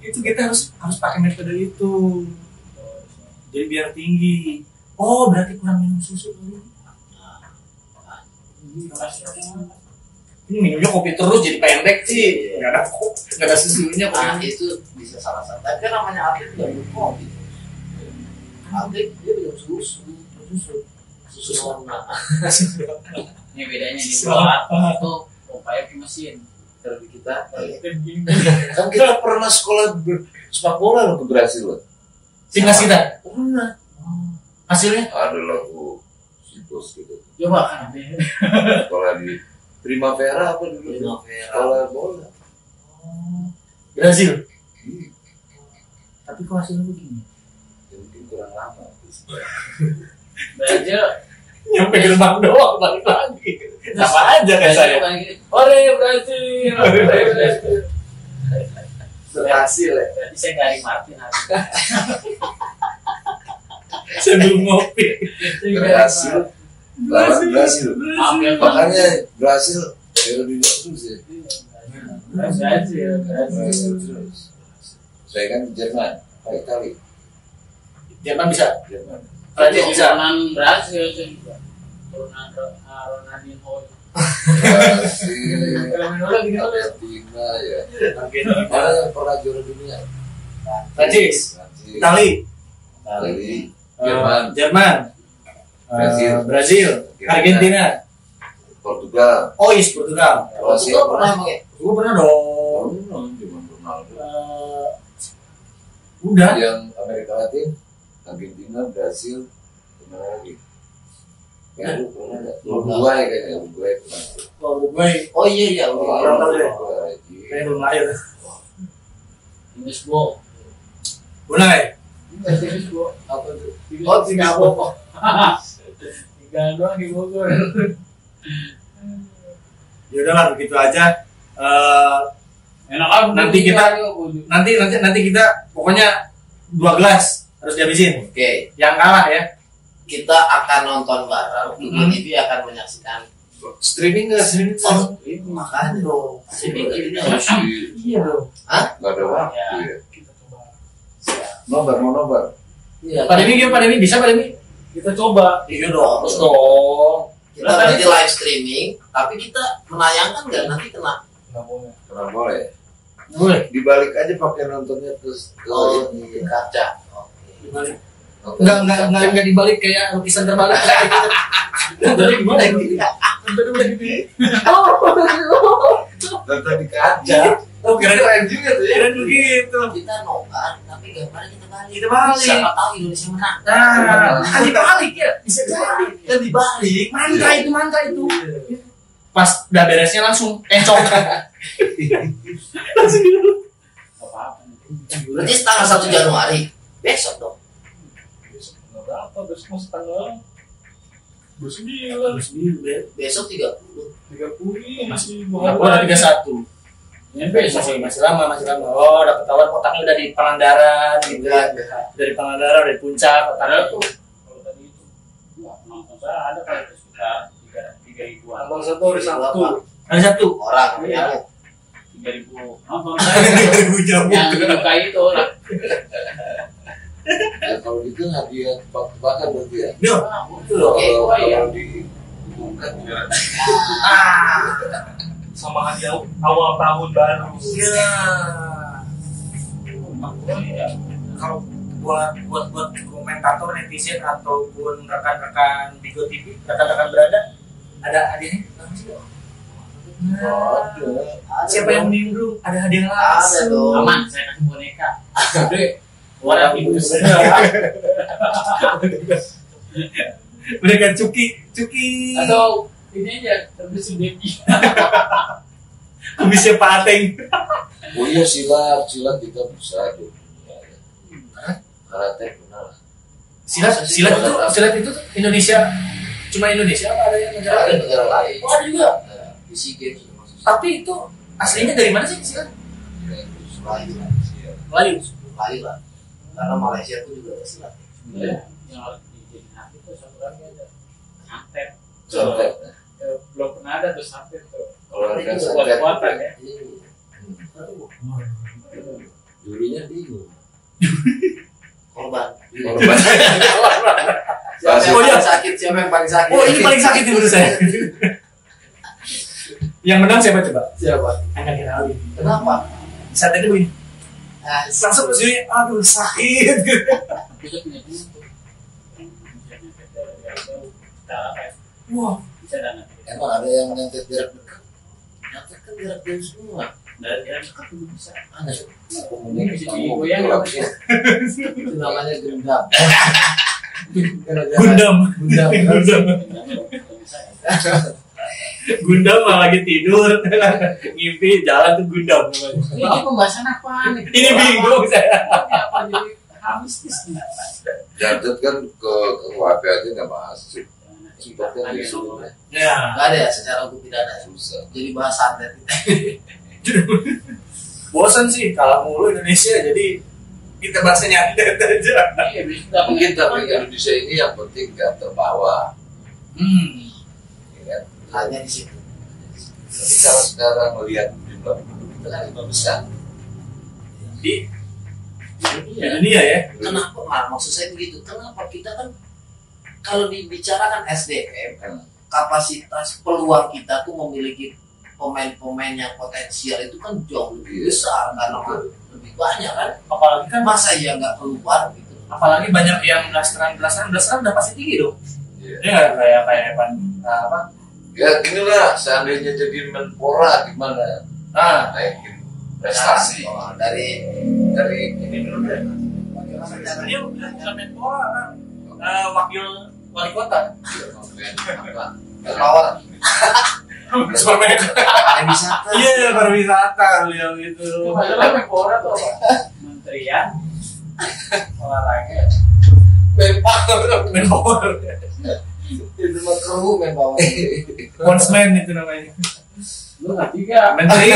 Itu kita harus pakai metode itu. Jadi biar tinggi. Oh, berarti kurang minum susu dulu. Ini minumnya kopi terus jadi pendek sih. Nggak ada susunya.
Nah itu bisa salah satu. Tapi kan namanya atlet nggak minum kopi. Atlet dia minum susu. Susu warna.
Ini bedanya di bola itu upaya ke mesin.
Kalau di kita,
Kan kita pernah sekolah sepak bola loh ke Brasil loh.
Timnas kita.
Pernah.
Hasilnya?
Ada lagu si bos gitu.
Coba kan.
Sekolah di Primavera apa dulu?
Primavera.
Sekolah bola.
Brazil. Tapi kok hasilnya begini?
Jadi kurang lama.
Brazil
Nyampe gerbang doang balik lagi. Sama aja kayak saya.
Ore Brazil.
berhasil ya.
Berarti saya Gary Martin hari.
Sebelum ngopi.
Berhasil. Lawan Brasil.
Ambil
Makanya Brasil dunia terus ya.
Brazil.
Brasil terus. Saya kan Jerman, Pak Itali.
Jerman bisa.
Jerman.
Prancis bisa.
Turunan Brazil sih. Turunan Ronaldinho.
Brasil.
Ronaldinho lagi
Argentina ya.
Argentina.
Mana yang pernah juara dunia?
Prancis.
Prancis.
Itali.
Itali. Jerman.
Jerman.
Brazil.
Brazil. Argentina.
Portugal.
Oh, yes, Portugal.
Kroasia
Portugal pernah emang ya?
Gue pernah dong.
Cuma Ronaldo.
Udah.
Yang Amerika Latin, Argentina, Brasil, kemana lagi? Peru pernah nggak? Uruguay kayaknya, Uruguay pernah.
Oh, Uruguay.
Oh iya,
orang tahu deh.
Uruguay.
Saya belum lahir.
English ball.
Mulai.
English ball.
Apa tuh?
Oh, Singapura. Tiga doang di Bogor.
Ya udahlah begitu aja.
Enak aja.
Nanti kita pokoknya 2 gelas harus dihabisin.
Oke,
Yang kalah ya.
kita akan nonton bareng. Google TV akan menyaksikan.
Streaming nggak?
Oh, makanya dong. Ini harus.
Iya dong.
Nggak ada waktu
Ya.
ya.
Kita coba.
Mau nobar.
Iya.
Pak Demi bisa Pak Demi?
Kita coba.
Iya dong. Terus dong.
Kita nanti live streaming, tapi kita menayangkan nggak nanti kena.
Pernah boleh.
Boleh.
Dibalik aja pakai nontonnya terus.
Oh, di kaca. Oke.
Dibalik. Enggak dibalik kayak lukisan terbalik. Dari gimana ini?
Nonton di kaca.
Oh,
Keren juga tuh ya.
keren begitu.
Kita nobar, tapi gambarnya kita balik.
Kita balik.
Siapa tahu Indonesia menang.
Nah, kita balik ya. Bisa jadi.
Kan dibalik.
Mantra itu. Pas udah beresnya langsung encok. Langsung dulu.
Apa-apa.
Berarti tanggal 1 Januari. Besok dong.
Berapa? Besok tanggal 29.
Besok 30.
30 masih
Aku ada 31.
Ini besok
Masih lama. Oh, udah ketahuan otaknya udah di Pangandaran gitu ya. Dari Pangandaran, dari puncak
Ada
otaknya.
tuh. Kalau tadi itu. Wah, penonton saya ada kali sekitar 3.000-an.
Abang satu hari Sabtu. Hari Sabtu.
Orang
Iya.
ya.
3.000 nonton saya.
3.000 jam.
Yang disukai itu lah.
Ya, kalau gitu hadiah tebak-tebakan berarti ya.
Yo.
Betul loh.
Kalau
Iya.
diumumkan ya.
Sama hadiah awal tahun baru. Iya. Kalau buat komentator netizen ataupun rekan-rekan Bigo TV, rekan-rekan berada, ada hadiahnya? Siapa yang nimbrung? Ada hadiah
Ada
langsung.
dong.
Aman, saya kasih boneka. Gede. Warna biru.
Mereka cuki.
Atau ini aja terbesit Devi.
Kumisnya Pak Ateng.
Oh iya silat kita bisa di dunia ya. Karate benar.
Silat itu Indonesia Cuma Indonesia apa ada yang negara
Ada
lain?
negara lain.
Oh, ada juga.
Di SEA Games juga masuk.
Tapi itu aslinya dari mana sih silat?
Melayu.
Melayu.
Melayu lah. Karena Malaysia pun juga ada silat.
Iya. Yang harus dijadiin hati tuh satu lagi ada santet.
Santet.
Belum pernah ada tuh santet tuh.
Olahraga
Itu
santet.
kuat-kuatan ya.
Dulunya bingung. Korban.
Korban.
Siapa yang
Oh, iya.
paling sakit? Siapa yang paling sakit?
Oh, ini paling sakit nih menurut saya. Yang menang siapa coba?
Siapa?
Angkat Hirawi.
Kenapa?
Saat itu begini.
Nah,
Langsung ke sini, aduh sakit.
Bisa punya tuh. Bisa nyampe dari jauh. Kita
Wah,
bisa dan
emang ada yang nyantet jarak dekat? Nyantet kan jarak jauh semua.
dari jarak dekat juga bisa.
Ada.
Ini bisa digoyang.
Itu namanya gendam.
Gundam.
Gendam.
Gundam malah lagi tidur. Ngimpi jalan tuh Gundam.
Ini pembahasan apa nih?
Ini bingung saya.
Apa jadi habis nih?
Jantet kan ke KUHP aja nggak masuk. Sifatnya disuruh.
Ya.
Gak ada ya secara hukum pidana susah. Jadi bahas santet.
Bosan sih kalau mulu Indonesia, jadi kita bahasanya nyantet aja.
Iya, bisa.
Mungkin tapi Indonesia ini yang penting nggak terbawa. Ya kan?
Hanya di situ.
Tapi kalau sekarang melihat jumlah penduduk kita kan lima besar.
Di dunia ya.
Kenapa? Maksud saya begitu. Kenapa kita kan kalau dibicarakan SDM, kapasitas peluang kita tuh memiliki pemain-pemain yang potensial itu kan jauh lebih besar karena lebih banyak kan.
Apalagi kan
Masa ya nggak keluar gitu?
apalagi banyak yang blasteran udah pasti tinggi dong.
Iya.
Ya kayak apa?
Ya gini lah, seandainya jadi Menpora gimana?
Ah,
Naikin prestasi.
Oh, dari
Ini dulu deh.
dia bukan Menpora kan. Wakil wali kota.
power
Superman.
pariwisata.
Iya, pariwisata beliau itu.
Padahal Menpora tuh apa? Menterian olahraga.
Menpora.
Itu mah kru main power.
Konsmen itu namanya.
Lu ngerti gak?
Menteri.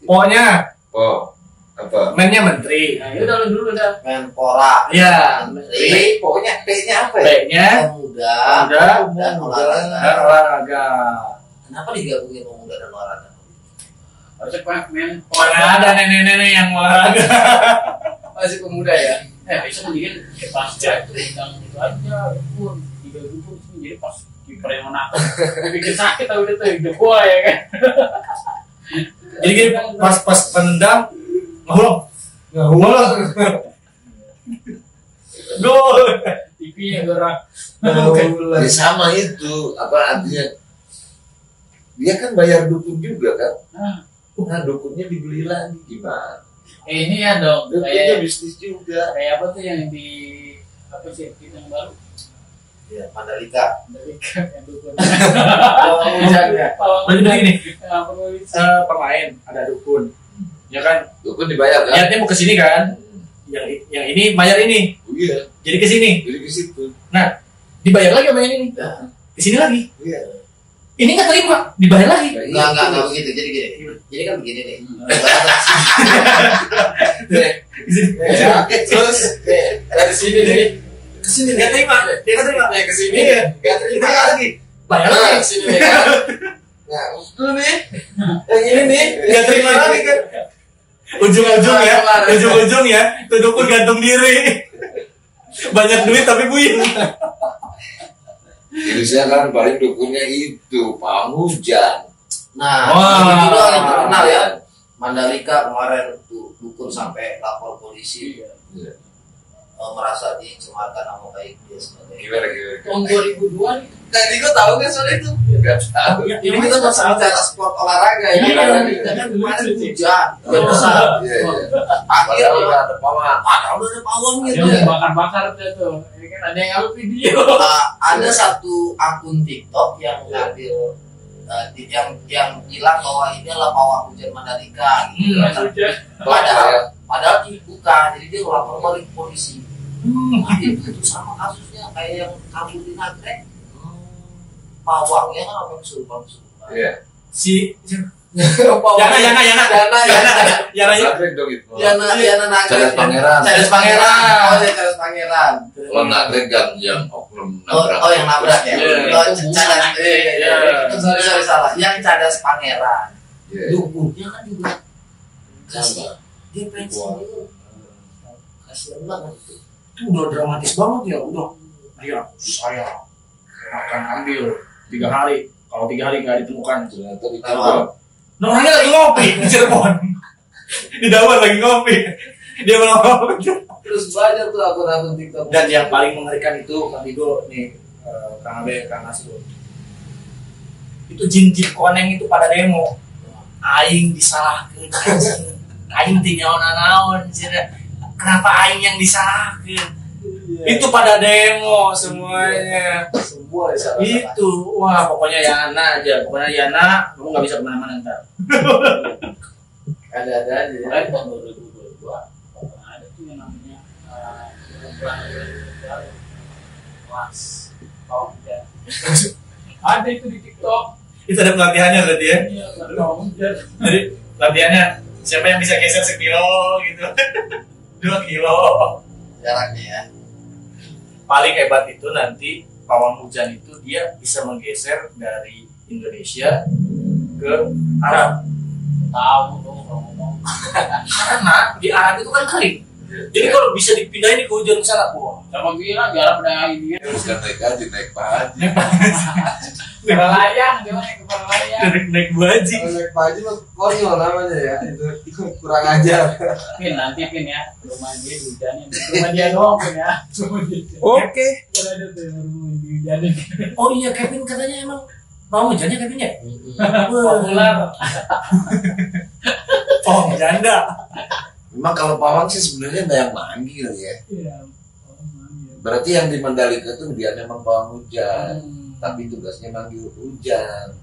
Pokoknya
Oh, apa?
mennya menteri.
Nah, ya udah lu dulu dah.
Menpora.
Iya.
Menteri.
Pokoknya P-nya apa ya?
Baiknya
Pemuda dan olahraga.
dan olahraga.
Kenapa digabungin pemuda dan olahraga?
Harusnya pemain
Mana ada nenek-nenek yang olahraga.
Masih pemuda ya.
bisa mendingan kayak pasca itu tentang itu aja pun 3 pun jadi pas kiper yang menang bikin sakit tau udah tuh hidup gua ya kan.
Jadi gini, pas penendang ngulung. Gol.
TV-nya gerak.
Ya sama itu, apa artinya? Dia kan bayar dukun juga kan? Nah dukunnya dibeli lagi gimana?
Ini ya dong
Dukunnya
kayak
bisnis juga.
apa tuh yang di apa sih yang baru
Ya, Mandalika.
dari yang dukun.
Pawang hujan ya.
Berarti begini,
Apa
pemain ada dukun. Ya kan?
Dukun dibayar kan?
Niatnya mau ke sini kan? Yang ini bayar ini.
Oh, iya,
Jadi ke sini.
jadi ke situ.
Nah, dibayar lagi sama yang ini. Ke sini lagi.
Iya.
Ini nggak terima, dibayar lagi.
Enggak begitu. Jadi gini. Jadi kan begini nih.
Terus dari sini nih.
Ke sini nggak terima. Dia nggak terima.
Ke sini.
Iya.
Gak terima lagi.
Bayar
Nah,
lagi.
sini nih kan. Nah, itu nih. Yang ini nih
Nggak terima lagi kan? Ujung-ujung ya, tuh dukun gantung diri. Banyak duit tapi buyut.
Indonesia kan paling dukunnya itu pawang hujan.
Nah,
Wah.
itu doang yang terkenal ya. Mandalika kemarin tuh dukun sampai lapor polisi.
Iya.
Merasa dicemarkan nama baik dia sebagai.
Gimana?
tahun 2002 nih.
Tadi gua tahu kan soal itu.
Gak tahu.
Ini kita masih bicara sport olahraga ya.
Iya.
Kita kan kemarin hujan, hujan besar.
Iya, iya.
Akhir
Padahal udah ada pawang.
padahal udah ada pawang
Dia
gitu.
mau bakar-bakar tuh. Ini kan ada yang upload video.
Ada satu akun TikTok yang ngambil yang bilang bahwa ini adalah pawang hujan Mandalika gitu. Padahal bukan, jadi dia lapor balik ke polisi. Nah, itu sama kasusnya kayak yang kabur di Nagrek. pawangnya kan apa yang suruh.
Iya.
Si
Yana.
Nagrek dong itu.
Yana
Cadas Pangeran.
Cadas Pangeran. Oh ya Cadas Pangeran.
Kalau nagrek yang oknum
Oh
nabrak.
yang nabrak ya.
Iya.
Oh Cadas. Sorry salah. Yang Cadas Pangeran.
Iya.
Dukungnya kan juga kasih dia pensiun itu kasihan banget itu.
itu udah dramatis banget ya, udah. Dia saya akan ambil 3 hari. Kalau 3 hari nggak ditemukan,
Ternyata di
nah, orangnya lagi ngopi di Cirebon. Di Dawan lagi ngopi. Dia malah ngopi.
Terus banyak tuh akun-akun TikTok.
Dan yang paling mengerikan itu Kang Digo nih, Kang Abe, Kang Nasrul. Itu jin-jin koneng itu pada demo. Aing disalahkeun anjing. Aing teu nyaon-naon cenah. Kenapa aing yang disalahkeun? Itu pada demo semuanya.
Semua disalah.
Itu, wah pokoknya Yana aja. Pokoknya Yana, kamu nggak bisa kemana-mana ntar.
Ada aja.
Mulai tahun 2022 ada tuh yang namanya kelas ada itu di TikTok.
Itu ada pelatihannya berarti ya.
Iya, hujan.
Jadi pelatihannya siapa yang bisa geser sekilo gitu. 2 kilo.
Jaraknya ya.
Paling hebat itu nanti pawang hujan itu dia bisa menggeser dari Indonesia ke Arab.
Tahu dong kalau ngomong.
Karena di Arab itu kan kering. Jadi kalau bisa dipindahin ke hujan ke sana, wah.
Sama gila jarak pada ini.
bukan naik haji, naik pahaji.
Kepala layang, gimana kepala layang?
Naik baji.
Kalau naik pagi mah konyol namanya ya. Itu kurang ajar.
Pin nanti Pin ya, rumah dia dihujanin. Rumah dia doang Pin ya.
Oke.
Kalau ada tuh rumah dihujanin.
Oh iya, Kevin katanya emang mau hujannya Kevin ya?
Populer.
Oh, janda.
Memang kalau pawang sih sebenarnya ada yang manggil ya.
Iya.
Berarti yang di Mandalika itu dia memang pawang hujan, tapi tugasnya manggil hujan.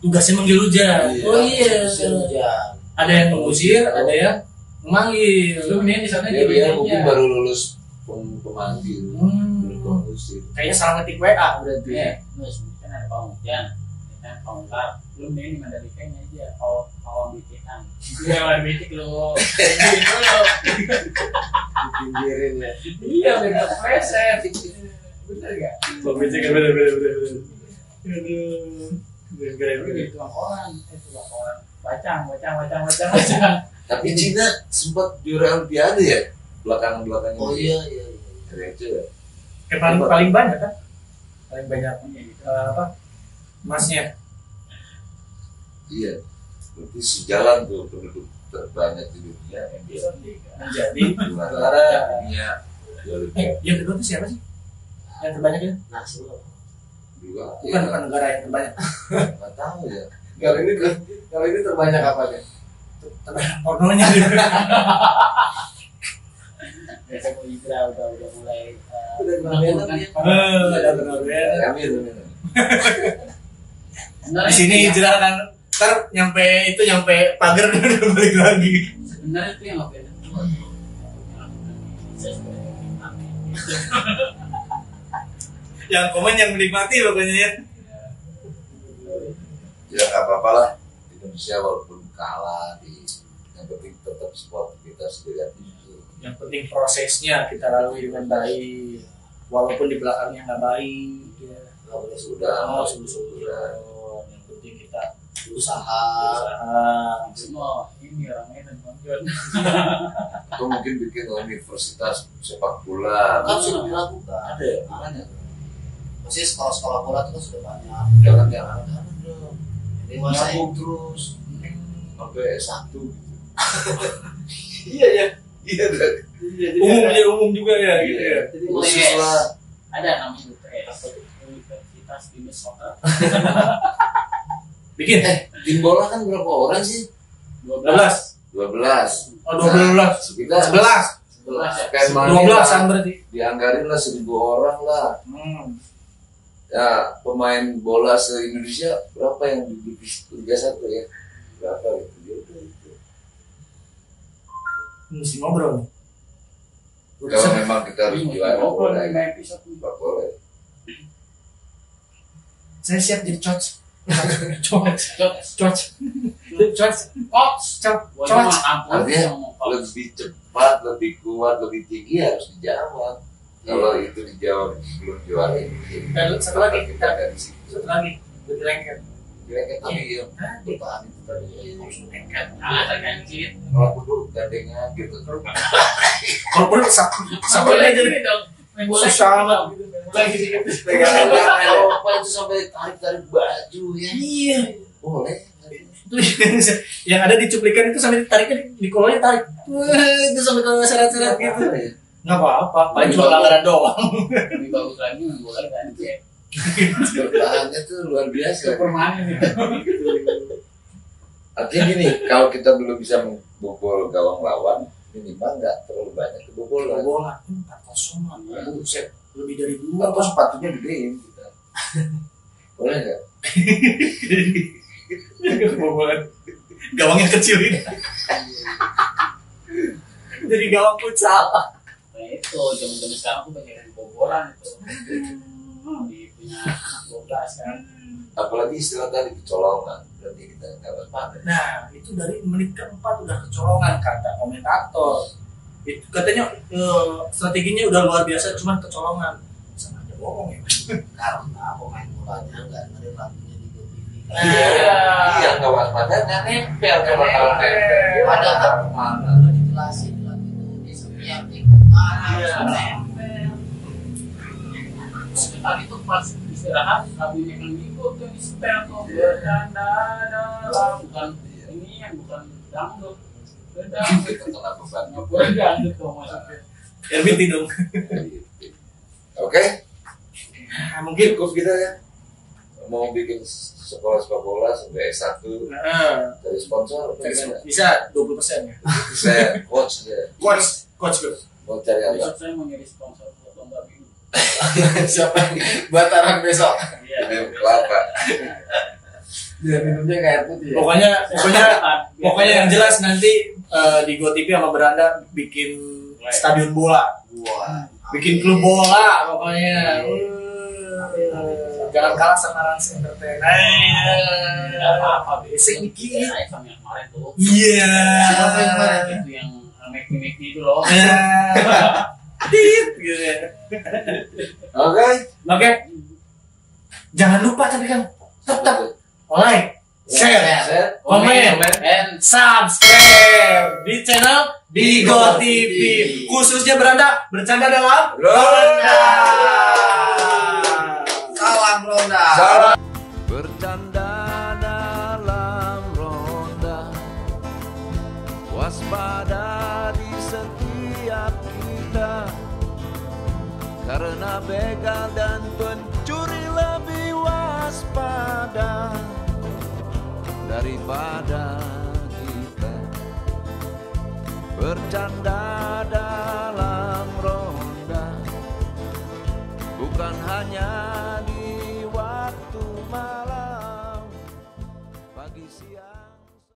Tugasnya manggil hujan.
Iya.
Oh iya.
Hujan.
Ada yang mengusir, ada yang memanggil.
Lu ini di sana
Dia mungkin baru lulus pemanggil, belum pengusir.
Kayaknya salah ngetik WA berarti.
Iya, terus kan ada pawang hujan, kan pawang kar. Lu ini di Mandalika ini aja, pawang bitikan. Iya, pawang bitik lu.
Dipinggirin ya.
Iya, beda preset. Bener gak?
Oh, bener. Aduh.
Lu di tukang koran, tukang koran. Bacang.
Tapi Cina sempat juara Olimpiade ya belakangan
Oh iya.
Keren juga.
Paling banyak kan? Paling banyak apa? Emasnya.
Iya. Berarti sejalan tuh penduduk terbanyak di dunia yang dia
Menjadi
juara dunia di Olimpiade.
yang kedua itu siapa sih? Yang terbanyak itu?
Nasi lo.
Juga.
Bukan negara yang terbanyak.
Nggak tahu ya.
Kalau ini terbanyak apa nih?
Terbanyak pornonya.
Besok Ibra udah mulai.
Udah benar
kan?
Ada benar.
Amin.
Di sini hijrah kan ntar nyampe pagar udah balik lagi.
Sebenarnya itu yang nggak beda.
Yang komen yang menikmati pokoknya ya.
Ya nggak apa-apa lah. Indonesia walaupun kalah yang penting tetap sportivitas dilihat itu.
Yang penting prosesnya kita lalui dengan baik, walaupun di belakangnya nggak baik. Ya.
Nggak boleh sudah.
Yang penting kita
Usaha.
Semua ini orang Medan Bangjon.
Atau mungkin bikin universitas sepak bola.
Kan sudah dilakukan.
Ada ya? Banyak.
Masih sekolah-sekolah bola itu kan sudah banyak.
Jangan
Dewasa
nyambung terus sampai S1 gitu.
Iya.
umum juga ya gitu ya.
Jadi
Khusus lah.
Ada namanya UTS, Universitas Minnesota.
Bikin
Tim bola kan berapa orang sih?
12.
12.
Oh 12.
Kita
11.
Kan
12-an berarti.
dianggarin lah 1.000 orang lah. Ya pemain bola se-Indonesia berapa yang di Liga 1 ya? Berapa gitu? Gitu.
Mesti ngobrol nih.
Kalau memang kita harus juara bola,
Lima episode.
nggak boleh.
Saya siap jadi coach. Coach.
Artinya lebih cepat, lebih kuat, lebih tinggi harus dijawab. Kalau itu dijawab belum juara ini.
Dan satu lagi,
kita dari situ.
Satu lagi, lebih lengket.
Kira-kira tapi ya bertahan itu tadi.
Terkancit.
Kalau perlu gandengan gitu.
Kalau perlu sampai aja dong. Susah amat.
Kalau apa itu sampai tarik-tarik baju ya.
Iya.
Boleh.
Itu yang ada di cuplikan itu sampai tariknya di kolonnya tarik. Itu sampai ke seret-seret gitu. Nggak apa-apa, paling cuma langgaran doang.
Lebih bagus lagi bola ganti.
Bertahannya tuh luar biasa.
Permanen itu.
Artinya gini, kalau kita belum bisa membobol gawang lawan, minimal nggak terlalu banyak kebobolan.
Bola 4-0 lah. Buset, lebih dari 2.
Atau sepatunya gedein kita. Boleh nggak?
Kebobolan. Gawangnya kecil ini. Jadi gawang futsal.
Nah itu zaman-zaman sekarang tuh banyak yang kebobolan itu. Punya anak 12 kan.
Apalagi istilah tadi kecolongan, berarti kita nggak waspada.
Nah, itu dari menit keempat udah kecolongan kata komentator. Itu katanya strateginya udah luar biasa, cuman kecolongan. Sama aja bohong ya.
Karena pemain bolanya nggak ada lampunya di GoTV.
Iya, nggak waspada, nggak nempel coba kalau nempel.
Padahal
Mana?
udah dijelasin di lagu itu di setiap ikut mana harus nempel.
Sebentar itu pas istirahat lagunya kan ngikut tuh di setel tuh bercanda dalam bukan ini yang bukan dangdut. Berdangdut
Kita kena beban.
berdangdut tuh maksudnya.
RBT dong.
Oke,
Nah, mungkin
cukup kita ya. Mau bikin sekolah sepak bola sampai S1 dari sponsor,
bisa 20% ya.
saya coach ya.
Coach bro.
Mau cari apa?
Besok saya mau nyari sponsor buat lomba biru.
Siapa nih? Bataran besok.
Iya.
Minum kelapa.
Dia minumnya kayak putih.
Pokoknya yang jelas nanti di GoTV sama Beranda bikin stadion bola, bikin klub bola pokoknya. Jangan kalah sama Rans Entertainment.
Nggak apa-apa
Basic dikit.
Saya sama yang kemarin tuh.
Iya.
Siapa yang kemarin itu yang make itu loh.
Tit gitu ya. Oke. Jangan lupa tapi kan tetap like, share, komen, and subscribe di channel Digo TV. Khususnya Beranda bercanda dalam Ronda.
salam Ronda.
Bercanda dalam ronda, waspada di setiap kita, karena begal dan pencuri lebih waspada daripada kita. Bercanda dalam